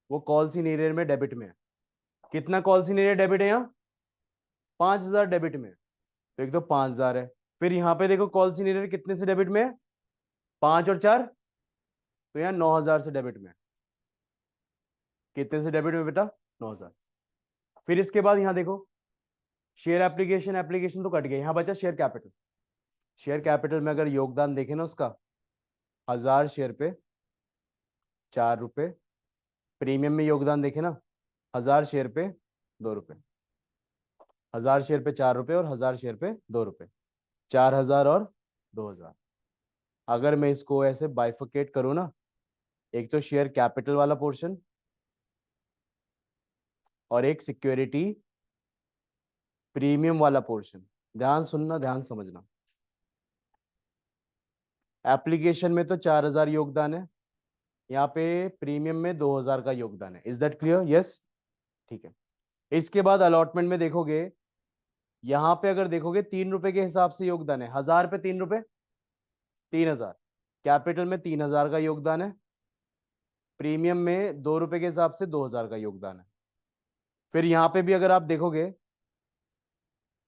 Speaker 1: वो कॉल सी एरियर में डेबिट में है। कितना कॉल सी एरियर डेबिट है यहाँ? 5,000 डेबिट में। तो एक तो 5,000 है, फिर यहाँ पे देखो कॉल सी एरियर कितने से डेबिट में है? 5 और 4, तो यहाँ 9,000 से डेबिट में। कितने से डेबिट में बेटा? 9,000। फिर इसके बाद यहाँ देखो, शेयर एप्लीकेशन एप्लीकेशन तो कट गया, यहाँ बचा शेयर कैपिटल। शेयर कैपिटल में अगर योगदान देखे ना उसका, 1,000 शेयर पे 4 रुपए, प्रीमियम में योगदान देखे ना, 1,000 शेयर पे 2 रुपए, 1,000 शेयर पे 4 रुपए और 1,000 शेयर पे 2 रुपए, 4,000 और 2,000। अगर मैं इसको ऐसे बाइफिकेट करूँ ना, एक तो शेयर कैपिटल वाला पोर्शन और एक सिक्योरिटी प्रीमियम वाला पोर्शन। ध्यान सुनना, ध्यान समझना। एप्लीकेशन में तो 4,000 योगदान है, यहाँ पे प्रीमियम में 2,000 का योगदान है। Is that clear? यस, ठीक है। इसके बाद अलॉटमेंट में देखोगे, यहां पे अगर देखोगे 3 रुपए के हिसाब से योगदान है। 1,000 पे 3 रुपए, 3,000। कैपिटल में 3,000 का योगदान है, प्रीमियम में 2 रुपए के हिसाब से 2,000 का योगदान है। फिर यहां पे भी अगर आप देखोगे,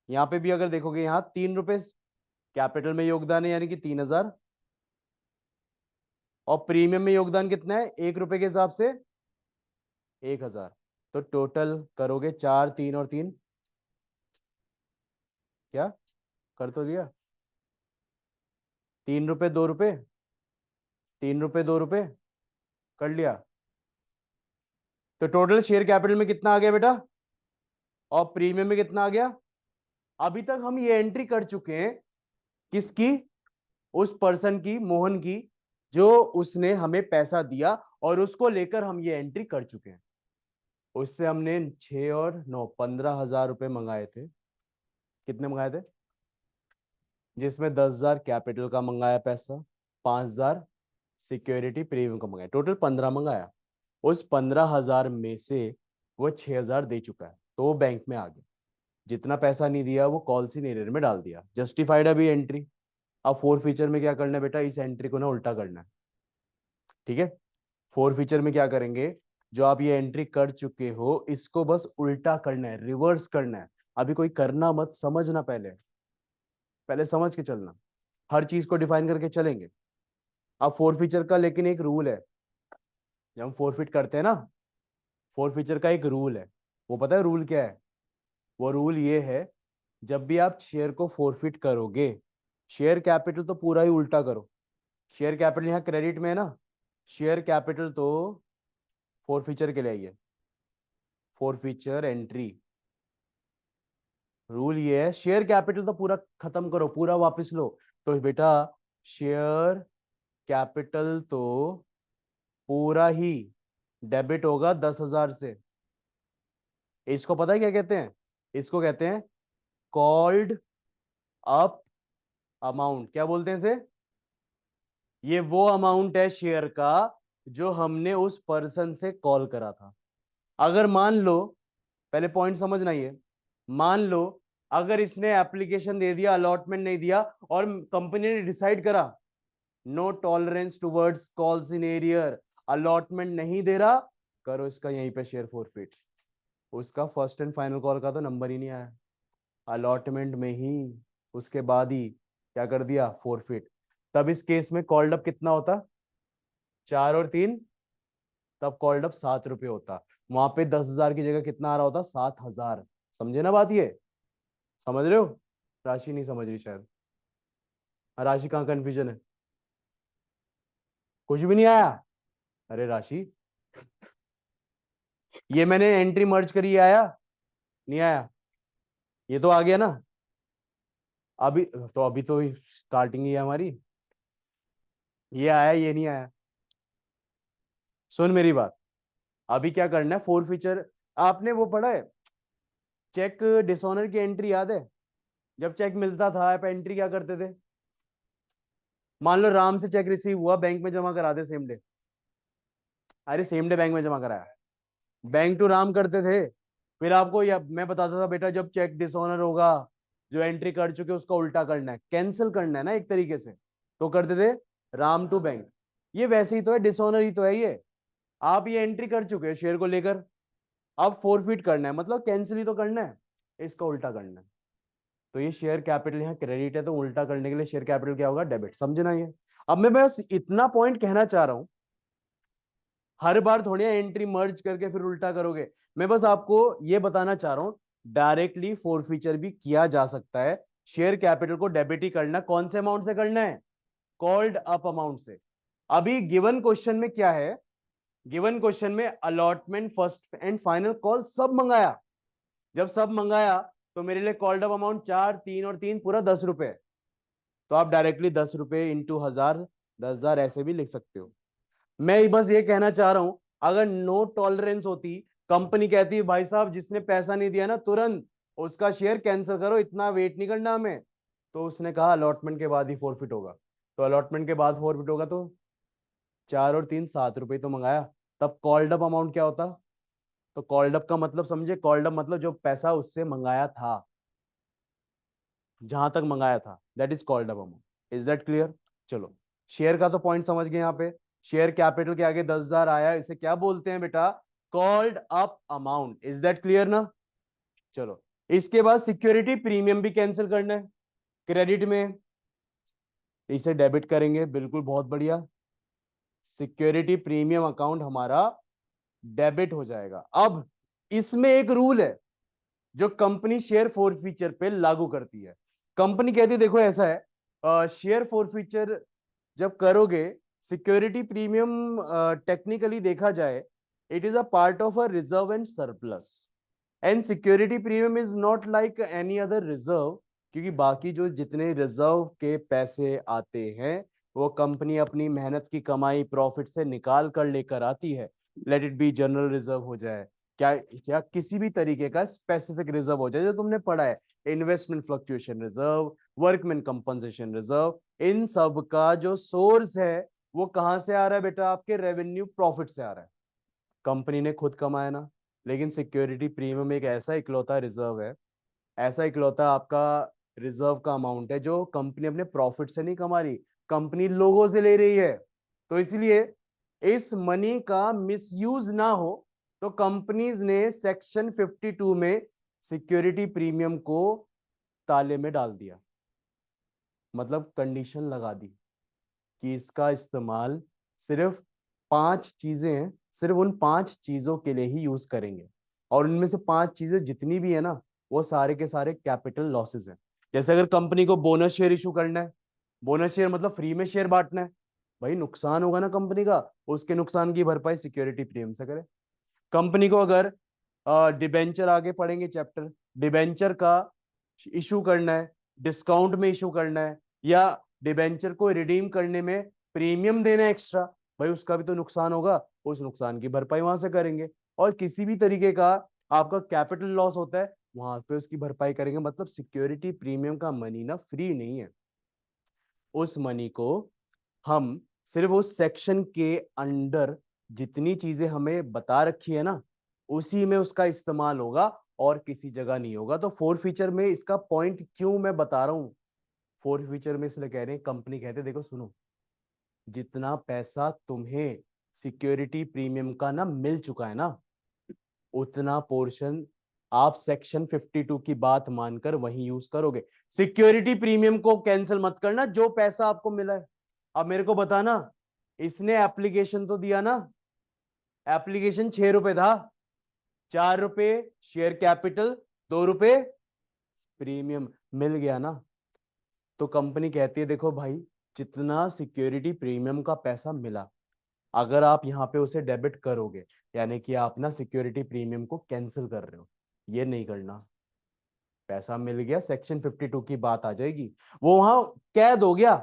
Speaker 1: यहां पे भी अगर देखोगे, यहां 3 रुपए कैपिटल में योगदान है, यानी कि 3,000। और प्रीमियम में योगदान कितना है? 1 रुपए के हिसाब से 1,000। तो टोटल करोगे 4, 3 और 3, क्या कर तो दिया? 3 रुपए 2 रुपए, 3 रुपए 2 रुपए, कर लिया। तो टोटल शेयर कैपिटल में कितना आ गया बेटा? और प्रीमियम में कितना आ गया? अभी तक हम ये एंट्री कर चुके हैं, किसकी? उस पर्सन की, मोहन की, जो उसने हमें पैसा दिया, और उसको लेकर हम ये एंट्री कर चुके हैं। उससे हमने 6 और 9, 15,000 रुपए मंगाए थे। कितने मंगाए थे? जिसमें 10,000 कैपिटल का मंगाया पैसा, 5,000 सिक्योरिटी प्रीमियम का मंगाया, टोटल 15 मंगाया। उस 15,000 में से वो 6,000 दे चुका है, तो वो बैंक में आ गया। जितना पैसा नहीं दिया वो कॉल्स इन एरियर में डाल दिया, जस्टिफाइड अभी एंट्री। अब फोर फीचर में क्या करना है बेटा? इस एंट्री को ना उल्टा करना है, ठीक है। फोर फीचर में क्या करेंगे? जो आप ये एंट्री कर चुके हो, इसको बस उल्टा करना है, रिवर्स करना है। अभी कोई करना मत, समझना पहले, पहले समझ के चलना। हर चीज को डिफाइन करके चलेंगे। अब फोर फीचर का लेकिन एक रूल है, जब हम फोरफिट करते हैं ना, फोर फीचर का एक रूल है। वो पता है रूल क्या है? वो रूल ये है, जब भी आप शेयर को फोरफिट करोगे, शेयर कैपिटल तो पूरा ही उल्टा करो। शेयर कैपिटल यहाँ क्रेडिट में है ना, शेयर कैपिटल तो फोर फीचर के लिए आई है। फोर फीचर एंट्री रूल ये है, शेयर कैपिटल तो पूरा खत्म करो, पूरा वापस लो। तो बेटा शेयर कैपिटल तो पूरा ही डेबिट होगा 10,000 से। इसको पता है क्या कहते हैं? इसको कहते हैं कॉल्ड अप अमाउंट। क्या बोलते हैं इसे? ये वो अमाउंट है शेयर का जो हमने उस पर्सन से कॉल करा था। अगर मान लो, पहले पॉइंट समझना, ये मान लो अगर इसने एप्लीकेशन दे दिया, अलॉटमेंट नहीं दिया, और कंपनी ने डिसाइड करा no tolerance towards calls in arrear, allotment नहीं दे रहा, करो इसका यहीं पे शेयर फॉरफिट। उसका फर्स्ट एंड फाइनल कॉल का तो नंबर ही नहीं आया, अलॉटमेंट में ही उसके बाद ही क्या कर दिया? फॉरफिट। तब इस केस में कॉल्ड अप कितना होता? 4 और 3, तब कॉल्ड अप 7 रुपए होता। वहां पे 10,000 की जगह कितना आ रहा होता? 7,000। समझे ना बात? ये समझ रहे हो? राशि नहीं समझ रही शायद। राशि कहाँ कंफ्यूजन है? कुछ भी नहीं आया? अरे राशि, ये मैंने एंट्री मर्ज करी, ये आया? नहीं आया? ये तो आ गया ना। अभी तो स्टार्टिंग ही है हमारी। ये आया, ये नहीं आया। सुन मेरी बात, अभी क्या करना है? फोर फीचर आपने वो पढ़ा है, चेक डिसऑनर की एंट्री याद है? जब चेक मिलता था आप एंट्री क्या करते थे? मान लो राम से चेक रिसीव हुआ, बैंक में जमा करा दे सेम डे। अरे सेम डे बैंक में जमा कराया, बैंक टू राम करते थे। फिर आपको या मैं बताता था बेटा, जब चेक डिसऑनर होगा, जो एंट्री कर चुके उसका उल्टा करना है, कैंसिल करना है ना एक तरीके से, तो करते थे राम टू बैंक। ये वैसे ही तो है, डिसऑनर ही तो है ये। आप ये एंट्री कर चुके हो शेयर को लेकर, अब फोरफिट करना है, मतलब कैंसिल ही तो करना है, इसका उल्टा करना है। तो ये शेयर कैपिटल यहाँ क्रेडिट है, तो उल्टा करने के लिए शेयर कैपिटल क्या होगा? डेबिट। समझना ये? अब मैं बस इतना पॉइंट कहना चाह रहा हूं, हर बार थोड़ी एंट्री मर्ज करके फिर उल्टा करोगे। मैं बस आपको ये बताना चाह रहा हूं, डायरेक्टली फोर फीचर भी किया जा सकता है। शेयर कैपिटल को डेबिट ही करना, कौन से अमाउंट से करना है? कॉल्ड अप अमाउंट से। अभी गिवन क्वेश्चन में क्या है? गिवन क्वेश्चन में allotment, first and final call सब मंगाया। जब सब मंगाया तो मेरे लिए कॉल्ड अप अमाउंट 4, 3 और 3 पूरा 10 रुपए। तो आप डायरेक्टली 10 रुपए इंटू 1,000, 10,000 ऐसे भी लिख सकते हो। मैं बस ये कहना चाह रहा हूं, अगर नो टॉलरेंस होती, कंपनी कहती है भाई साहब जिसने पैसा नहीं दिया ना तुरंत उसका शेयर कैंसिल करो, इतना वेट नहीं करना हमें, तो उसने कहा अलॉटमेंट के बाद ही फॉरफिट होगा, तो अलॉटमेंट के बाद फॉरफिट होगा, तो 4 और 3 7 रुपए तो मंगाया, तब कॉल्ड अप अमाउंट क्या होता? तो कॉल्ड अप का मतलब समझे, कॉल्ड अप मतलब जो पैसा उससे मंगाया था, जहां तक मंगाया था, that is called up amount. Is that clear? चलो, शेयर का तो पॉइंट समझ गए यहाँ पे। शेयर कैपिटल के आगे 10,000 आया, इसे क्या बोलते हैं बेटा? Called up amount. Is that clear ना? चलो, इसके बाद सिक्योरिटी प्रीमियम भी कैंसिल करना है क्रेडिट में, इसे डेबिट करेंगे, बिल्कुल बहुत बढ़िया। सिक्योरिटी प्रीमियम अकाउंट हमारा डेबिट हो जाएगा। अब इसमें एक रूल है जो कंपनी शेयर फॉरफीचर पे लागू करती है। कंपनी कहती है देखो ऐसा है, शेयर फॉरफीचर जब करोगे, सिक्योरिटी प्रीमियम टेक्निकली देखा जाए, it is a part of a reserve and surplus, and security premium is not like any other reserve, क्योंकि बाकी जो जितने रिजर्व के पैसे आते हैं वो कंपनी अपनी मेहनत की कमाई प्रॉफिट से निकाल कर लेकर आती है। Let it be general reserve हो जाए, क्या या किसी भी तरीके का स्पेसिफिक रिजर्व हो जाए जो तुमने पढ़ा है, investment fluctuation reserve, workman compensation reserve, इन सब का जो सोर्स है वो कहां से आ रहा है बेटा? आपके रेवेन्यू प्रॉफिट से आ रहा है, कंपनी ने खुद कमाया ना। लेकिन सिक्योरिटी प्रीमियम एक ऐसा इकलौता रिजर्व है, ऐसा इकलौता आपका रिजर्व का अमाउंट है जो कंपनी अपने प्रॉफिट से नहीं कमा रही, कंपनी लोगों से ले रही है। तो इसलिए इस मनी का मिसयूज ना हो, तो कंपनीज ने सेक्शन 52 में सिक्योरिटी प्रीमियम को ताले में डाल दिया, मतलब कंडीशन लगा दी कि इसका इस्तेमाल सिर्फ 5 चीजें हैं, सिर्फ उन 5 चीजों के लिए ही यूज करेंगे, और उनमें से 5 चीजें जितनी भी है ना, वो सारे के सारे कैपिटल लॉसेस हैं। जैसे अगर कंपनी को बोनस शेयर इशू करना है, बोनस शेयर मतलब फ्री में शेयर बांटना है, भाई नुकसान होगा ना कंपनी का, उसके नुकसान की भरपाई सिक्योरिटी प्रीमियम से करे। कंपनी को अगर डिबेंचर, आगे पढ़ेंगे चैप्टर, डिबेंचर का इशू करना है, डिस्काउंट में इशू करना है, या डिबेंचर को रिडीम करने में प्रीमियम देना है एक्स्ट्रा, भाई उसका भी तो नुकसान होगा, उस नुकसान की भरपाई वहां से करेंगे। और किसी भी तरीके का आपका कैपिटल लॉस होता है, वहां पे उसकी भरपाई करेंगे। मतलब सिक्योरिटी प्रीमियम का मनी ना फ्री नहीं है, उस मनी को हम सिर्फ उस सेक्शन के अंडर जितनी चीजें हमें बता रखी है ना, उसी में उसका इस्तेमाल होगा, और किसी जगह नहीं होगा। तो फोर फीचर में इसका पॉइंट क्यों मैं बता रहा हूं, फोर फीचर में इसलिए कह रहे हैं, कंपनी कहते देखो सुनो, जितना पैसा तुम्हें सिक्योरिटी प्रीमियम का ना मिल चुका है ना, उतना पोर्शन आप सेक्शन 52 की बात मानकर वहीं यूज करोगे। सिक्योरिटी प्रीमियम को कैंसिल मत करना, जो पैसा आपको मिला है। अब मेरे को बताना, इसने एप्लीकेशन तो दिया ना, एप्लीकेशन 6 रुपए था, 4 रुपए शेयर कैपिटल, 2 रुपए प्रीमियम, मिल गया ना। तो कंपनी कहती है देखो भाई, जितना सिक्योरिटी प्रीमियम का पैसा मिला, अगर आप यहाँ पे उसे डेबिट करोगे, यानी कि आप ना सिक्योरिटी प्रीमियम को कैंसिल कर रहे हो, ये नहीं करना। पैसा मिल गया, सेक्शन 52 की बात आ जाएगी, वो वहां कैद हो गया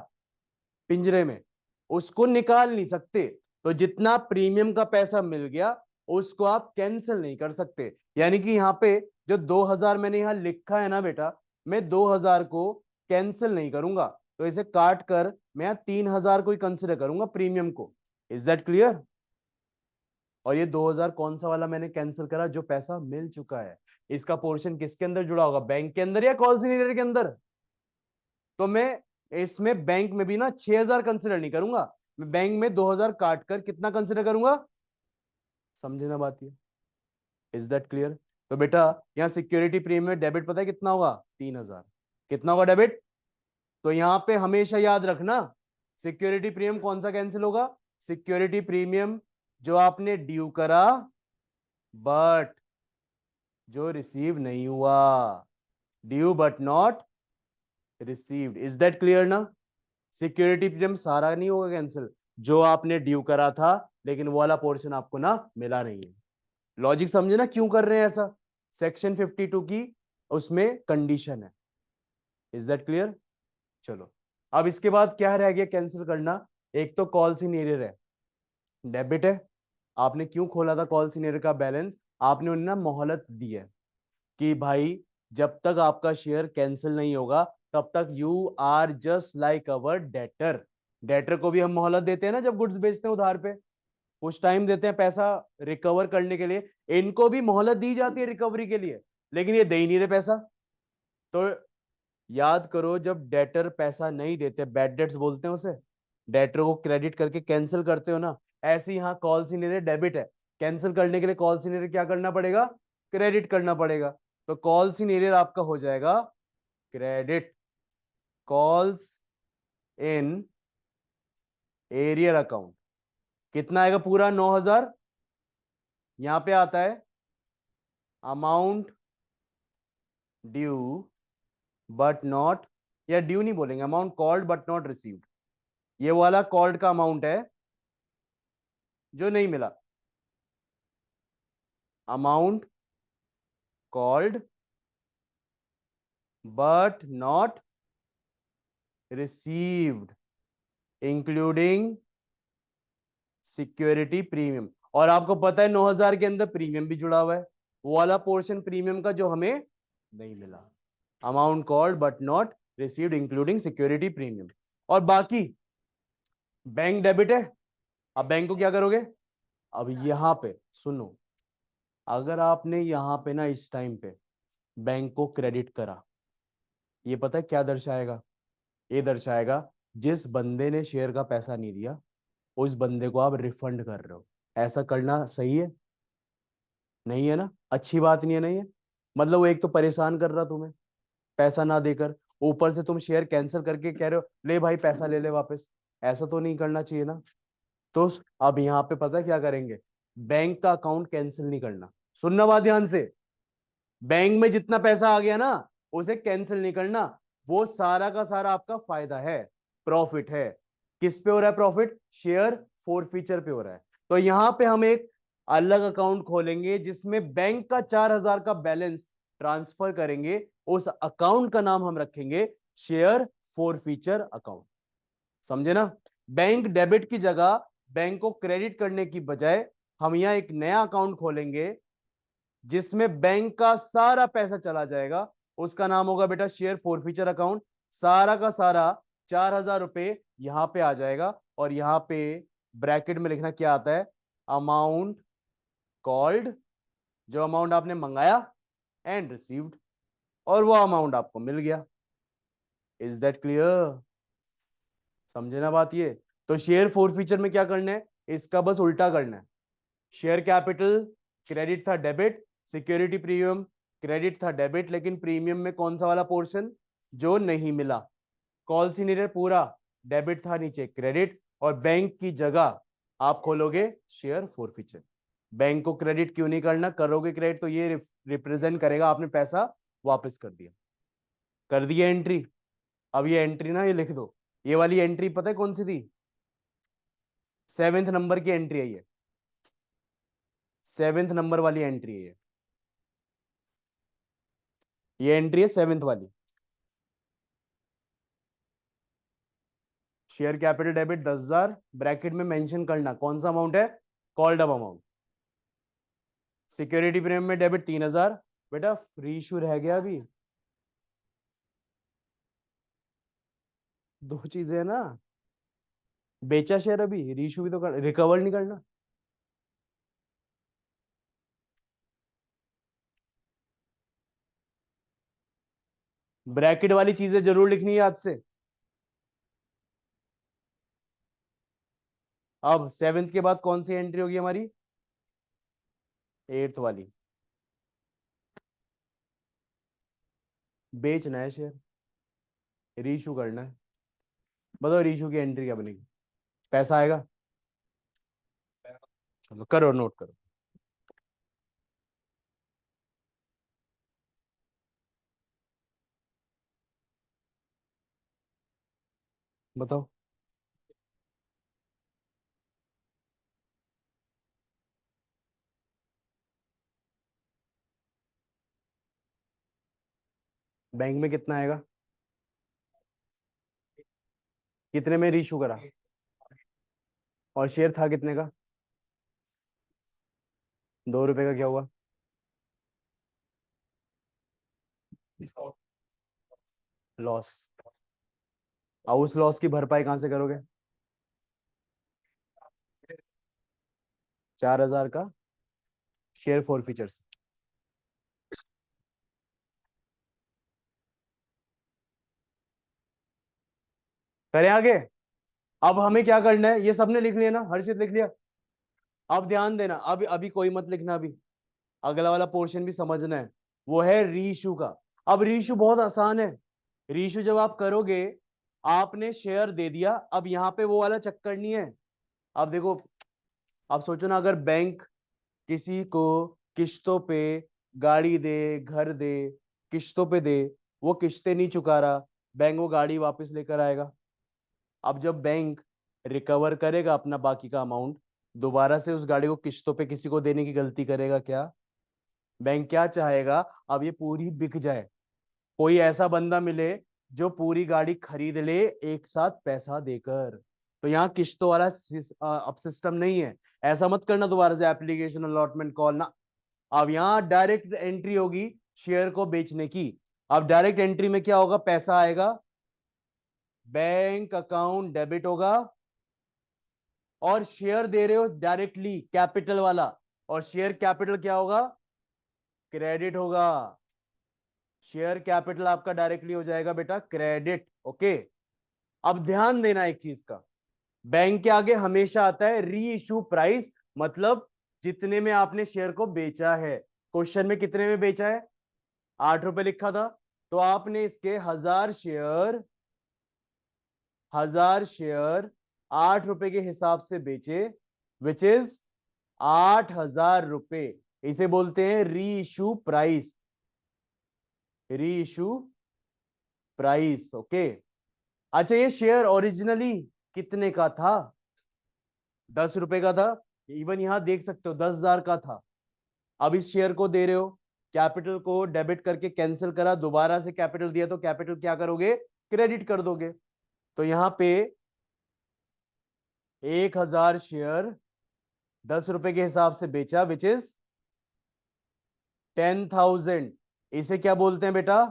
Speaker 1: पिंजरे में, उसको निकाल नहीं सकते। तो जितना प्रीमियम का पैसा मिल गया उसको आप कैंसिल नहीं कर सकते। यानी कि यहाँ पे जो 2,000 मैंने यहाँ लिखा है ना बेटा, मैं 2,000 को कैंसिल नहीं करूंगा, तो इसे काट कर मैं यहाँ 3,000 को ही कंसिडर करूंगा प्रीमियम को। Is that clear? और ये 2,000 कौन सा वाला मैंने कैंसिल करा? जो पैसा मिल चुका है। इसका पोर्शन किसके अंदर जुड़ा होगा? बैंक के अंदर या कॉल सिलेंडर के अंदर? तो मैं इसमें बैंक में भी ना 6,000 कंसिडर नहीं करूंगा, मैं बैंक में 2,000 काट कर कितना कंसिडर करूंगा? समझे ना बात ये? Is that clear? तो बेटा यहाँ सिक्योरिटी प्रीमियम में डेबिट पता है कितना होगा? 3,000। कितना होगा डेबिट? तो यहाँ पे हमेशा याद रखना, सिक्योरिटी प्रीमियम कौन सा कैंसिल होगा? सिक्योरिटी प्रीमियम जो आपने ड्यू करा, बट जो रिसीव नहीं हुआ, due but not received. Is that clear ना? सिक्योरिटी प्रीमियम सारा नहीं होगा कैंसिल, जो आपने ड्यू करा था लेकिन वो वाला पोर्शन आपको ना मिला नहीं है। लॉजिक समझे ना क्यों कर रहे हैं ऐसा? सेक्शन 52 की उसमें कंडीशन है। Is that clear? चलो, अब इसके बाद क्या रह गया कैंसिल करना? एक तो कॉल्स इन एरियर है, डेबिट है। आपने क्यों खोला था कॉल सीनियर का बैलेंस? आपने उन्हें ना मोहलत दी है कि भाई जब तक आपका शेयर कैंसिल नहीं होगा तब तक you are just like our debtor. Debtor को भी हम मोहलत देते हैं ना, जब गुड्स बेचते हैं उधार पे, कुछ टाइम देते हैं पैसा रिकवर करने के लिए। इनको भी मोहलत दी जाती है रिकवरी के लिए, लेकिन ये दे ही नहीं रहे पैसा। तो याद करो, जब डेटर पैसा नहीं देते, बैड डेट्स बोलते हैं उसे, डेटर को क्रेडिट करके कैंसिल करते हो ना, ऐसे ही यहाँ कॉल सीनियर डेबिट है। कैंसिल करने के लिए कॉल सीनियर क्या करना पड़ेगा? क्रेडिट करना पड़ेगा। तो कॉल सीनियर आपका हो जाएगा credit. Calls in arrear account कितना आएगा? पूरा 9,000। यहां पे आता है अमाउंट ड्यू बट नॉट, या ड्यू नहीं बोलेंगे, amount called but not received. ये वाला कॉल्ड का अमाउंट है जो नहीं मिला। Amount called but not received including security premium. और आपको पता है 9,000 के अंदर प्रीमियम भी जुड़ा हुआ है, वो वाला पोर्शन प्रीमियम का जो हमें नहीं मिला। Amount called but not received including security premium. और बाकी बैंक डेबिट है। अब बैंक को क्या करोगे? अब यहां पे सुनो, अगर आपने यहां पे ना इस टाइम पे बैंक को क्रेडिट करा, ये पता है क्या दर्शाएगा? ये दर्शाएगा जिस बंदे ने शेयर का पैसा नहीं दिया उस बंदे को आप रिफंड कर रहे हो। ऐसा करना सही है? नहीं है ना, अच्छी बात नहीं है, नहीं है। मतलब वो एक तो परेशान कर रहा तुम्हें पैसा ना देकर, ऊपर से तुम शेयर कैंसिल करके कह रहे हो ले भाई पैसा ले ले वापस। ऐसा तो नहीं करना चाहिए ना। तो अब यहाँ पे पता है क्या करेंगे? बैंक का अकाउंट कैंसिल नहीं करना। सुनना बात ध्यान से, बैंक में जितना पैसा आ गया ना उसे कैंसिल नहीं करना। वो सारा का सारा आपका फायदा है, प्रॉफिट है। किस पे हो रहा है प्रॉफिट? शेयर फोर फीचर पे हो रहा है। तो यहां पे हम एक अलग अकाउंट खोलेंगे जिसमें बैंक का 4,000 का बैलेंस ट्रांसफर करेंगे। उस अकाउंट का नाम हम रखेंगे शेयर फोर फीचर अकाउंट। समझे ना? बैंक डेबिट की जगह, बैंक को क्रेडिट करने की बजाय हम यहां एक नया अकाउंट खोलेंगे जिसमें बैंक का सारा पैसा चला जाएगा। उसका नाम होगा बेटा शेयर फोरफीचर अकाउंट। सारा का सारा 4,000 रुपए यहां पे आ जाएगा, और यहां पे ब्रैकेट में लिखना क्या आता है? अमाउंट कॉल्ड, जो अमाउंट आपने मंगाया, एंड रिसीव्ड, और वो अमाउंट आपको मिल गया। Is that clear? समझे ना बात ये? तो शेयर फोर फीचर में क्या करना है, इसका बस उल्टा करना है। शेयर कैपिटल क्रेडिट था डेबिट, सिक्योरिटी प्रीमियम क्रेडिट था डेबिट, लेकिन प्रीमियम में कौन सा वाला पोर्शन जो नहीं मिला? कॉल सीनियर पूरा डेबिट था, नीचे क्रेडिट, और बैंक की जगह आप खोलोगे शेयर फोर फीचर। बैंक को क्रेडिट क्यों नहीं करना? करोगे क्रेडिट तो ये रिप्रेजेंट करेगा आपने पैसा वापस कर दिया। कर दिया एंट्री। अब ये एंट्री ना ये लिख दो, ये वाली एंट्री पता है कौन सी थी? 7वें नंबर की एंट्री है ये, 7वें नंबर वाली एंट्री है ये एंट्री है 7वें वाली। शेयर कैपिटल डेबिट 10,000, ब्रैकेट में मेंशन करना कौन सा अमाउंट है, called up amount. Security premium में डेबिट 3,000। बेटा फ्री इशू रह गया अभी, दो चीजें है ना, बेचा शेयर अभी, रीशू भी तो रिकवर नहीं करना। ब्रैकेट वाली चीजें जरूर लिखनी है याद से। अब 7वें के बाद कौन सी एंट्री होगी हमारी? 8th वाली। बेचना है शेयर, रीशू करना है। बताओ रीशू की एंट्री क्या बनेगी? पैसा आएगा? चलो करो, नोट करो। बताओ। बैंक में कितना आएगा? कितने में रीशू करा? और शेयर था कितने का? 2 रुपए का क्या हुआ? लॉस। और उस लॉस की भरपाई कहां से करोगे? 4,000 का शेयर फॉर फीचर्स। करें आगे? अब हमें क्या करना है, ये सबने लिख लिया ना, हर्षित लिख लिया? अब ध्यान देना, अब अभी कोई मत लिखना, अभी अगला वाला पोर्शन भी समझना है। वो है रीइशू का। अब रीइशू बहुत आसान है। रीइशू जब आप करोगे, आपने शेयर दे दिया, अब यहां पे वो वाला चक्कर नहीं है। अब देखो, अब सोचो ना, अगर बैंक किसी को किश्तों पे गाड़ी दे, घर दे, किश्तों पे दे, वो किश्तें नहीं चुका रहा, बैंक वो गाड़ी वापस लेकर आएगा। अब जब बैंक रिकवर करेगा अपना बाकी का अमाउंट, दोबारा से उस गाड़ी को किश्तों पे किसी को देने की गलती करेगा क्या? बैंक क्या चाहेगा? अब ये पूरी बिक जाए, कोई ऐसा बंदा मिले जो पूरी गाड़ी खरीद ले एक साथ पैसा देकर। तो यहाँ किश्तों वाला अब सिस्टम नहीं है। ऐसा मत करना दोबारा से, एप्लीकेशन अलॉटमेंट कॉल ना। अब यहाँ डायरेक्ट एंट्री होगी शेयर को बेचने की। अब डायरेक्ट एंट्री में क्या होगा? पैसा आएगा, बैंक अकाउंट डेबिट होगा, और शेयर दे रहे हो डायरेक्टली कैपिटल वाला, और शेयर कैपिटल क्या होगा? क्रेडिट होगा। शेयर कैपिटल आपका डायरेक्टली हो जाएगा बेटा क्रेडिट। ओके। अब ध्यान देना एक चीज का, बैंक के आगे हमेशा आता है री इशू प्राइस, मतलब जितने में आपने शेयर को बेचा है। क्वेश्चन में कितने में बेचा है? 8 रुपए लिखा था, तो आपने इसके 1,000 शेयर, 1,000 शेयर 8 रुपए के हिसाब से बेचे, विच इज 8,000 रुपए। इसे बोलते हैं री इशू प्राइस। री इशू प्राइस। ओके। अच्छा, ये शेयर ओरिजिनली कितने का था? 10 रुपए का था। इवन यहां देख सकते हो 10,000 का था। अब इस शेयर को दे रहे हो, कैपिटल को डेबिट करके कैंसिल करा, दोबारा से कैपिटल दिया, तो कैपिटल क्या करोगे? क्रेडिट कर दोगे। तो यहां पे 1,000 शेयर 10 रुपए के हिसाब से बेचा, विच इज 10,000। इसे क्या बोलते हैं बेटा?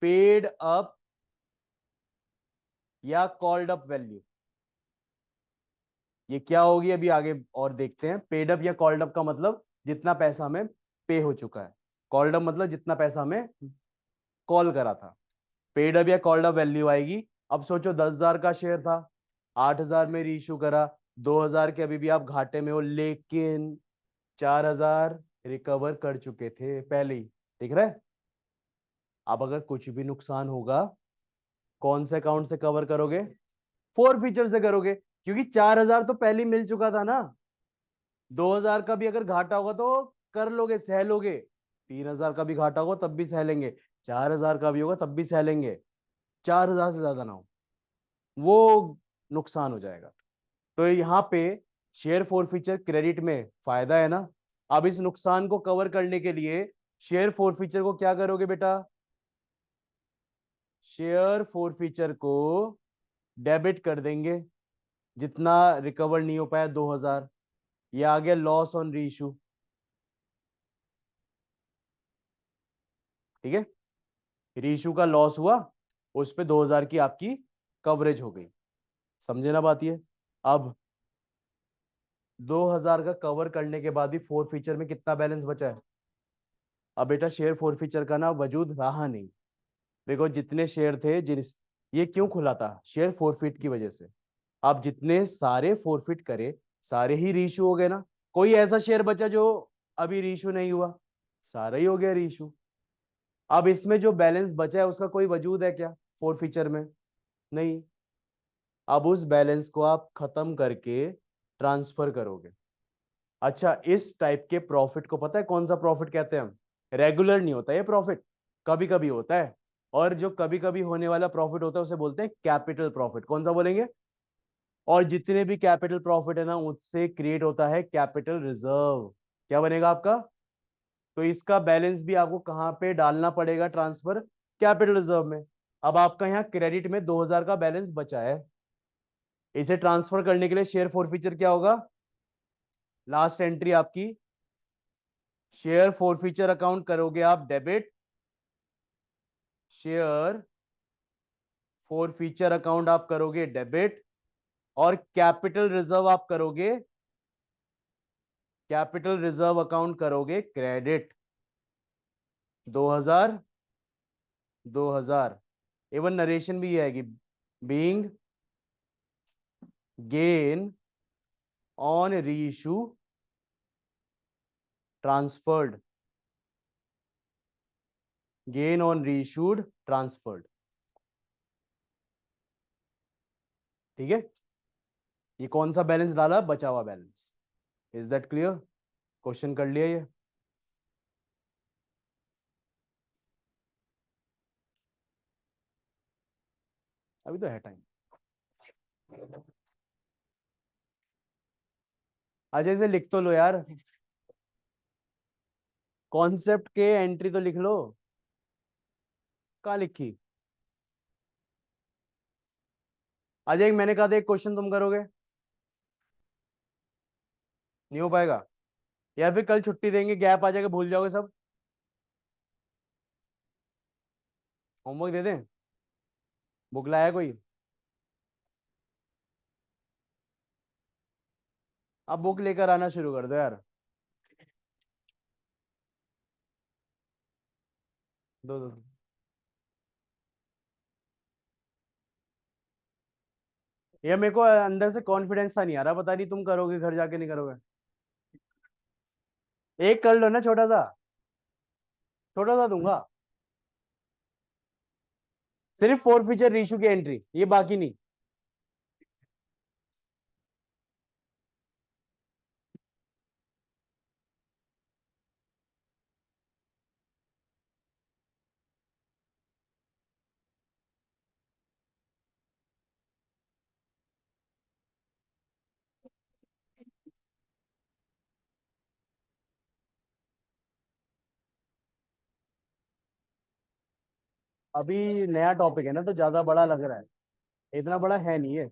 Speaker 1: पेड अप या कॉल्ड अप वैल्यू। ये क्या होगी अभी आगे और देखते हैं। पेड अप या कॉल्ड अप का मतलब जितना पैसा हमें पे हो चुका है, कॉल्ड अप मतलब जितना पैसा हमें कॉल करा था। पेड अप या कॉल्ड अप वैल्यू आएगी। अब सोचो 10,000 का शेयर था, 8,000 में रीइश्यू करा, 2,000 के अभी भी आप घाटे में हो, लेकिन 4,000 रिकवर कर चुके थे पहले ही। दिख रहा है? अब अगर कुछ भी नुकसान होगा, कौन से अकाउंट से कवर करोगे? फोर फीचर से करोगे, क्योंकि 4,000 तो पहले ही मिल चुका था ना। 2,000 का भी अगर घाटा होगा तो कर लोगे, सह लोगे। 3,000 का भी घाटा होगा तब भी सह लेंगे। 4,000 का भी होगा तब भी सह लेंगे। 4,000 से ज्यादा ना हो, वो नुकसान हो जाएगा। तो यहाँ पे शेयर फोर फीचर क्रेडिट में फायदा है ना। अब इस नुकसान को कवर करने के लिए शेयर फोर फीचर को क्या करोगे बेटा? शेयर फोर फीचर को डेबिट कर देंगे, जितना रिकवर नहीं हो पाया 2,000। ये आ गया लॉस ऑन रीइश्यू। ठीक है, रीइश्यू का लॉस हुआ, उस पे 2,000 की आपकी कवरेज हो गई। समझे ना बात ये? अब 2,000 का कवर करने के बाद भी फोर फीचर में कितना बैलेंस बचा है? अब बेटा शेयर फोर फीचर का ना वजूद रहा नहीं। देखो जितने शेयर थे, ये क्यों खुला था? शेयर फोरफिट की वजह से। आप जितने सारे फोरफिट करे, सारे ही रीइश्यू हो गए ना। कोई ऐसा शेयर बचा जो अभी रीइश्यू नहीं हुआ? सारा ही हो गया रीइश्यू। अब इसमें जो बैलेंस बचा है उसका कोई वजूद है क्या फोर फीचर में? नहीं। अब उस बैलेंस को आप खत्म करके ट्रांसफर करोगे। अच्छा, इस टाइप के प्रॉफिट को पता है कौन सा प्रॉफिट कहते हैं हम? रेगुलर नहीं होता ये प्रॉफिट, कभी कभी होता है। और जो कभी कभी होने वाला प्रॉफिट होता है उसे बोलते हैं कैपिटल प्रॉफिट। कौन सा बोलेंगे? और जितने भी कैपिटल प्रॉफिट है ना, उससे क्रिएट होता है कैपिटल रिजर्व। क्या बनेगा आपका? तो इसका बैलेंस भी आपको कहां पे डालना पड़ेगा? ट्रांसफर कैपिटल रिजर्व में। अब आपका यहाँ क्रेडिट में 2,000 का बैलेंस बचा है, इसे ट्रांसफर करने के लिए शेयर फोर फीचर क्या होगा? लास्ट एंट्री आपकी शेयर फॉर फ्यूचर अकाउंट करोगे आप debit, share for future account आप करोगे डेबिट, और कैपिटल रिजर्व आप करोगे, कैपिटल रिजर्व अकाउंट करोगे क्रेडिट। 2000, 2000। इवन नरेशन भी आएगी, being gain on reissue transferred, gain on reissued transferred. ठीक है, ये कौन सा बैलेंस डाला? बचा हुआ balance. Is that clear? Question कर लिया ये? अभी तो है टाइम। अजय से लिख तो लो यार, कॉन्सेप्ट के एंट्री तो लिख लो। कहाँ लिखी? अजय मैंने कहा था एक क्वेश्चन तुम करोगे, नहीं हो पाएगा? या फिर कल छुट्टी देंगे, गैप आ जाएगा, भूल जाओगे सब। होमवर्क दे दें? बुक लाया कोई? अब बुक लेकर आना शुरू कर दो यार। दो दो। ये मेरे को अंदर से कॉन्फिडेंस सा नहीं आ रहा, पता नहीं तुम करोगे घर जाके नहीं करोगे। एक कर लो ना, छोटा सा, छोटा सा दूंगा। सिर्फ फोर फीचर रीशू की एंट्री, ये बाकी नहीं। अभी नया टॉपिक है ना, तो ज्यादा बड़ा लग रहा है, इतना बड़ा है नहीं है।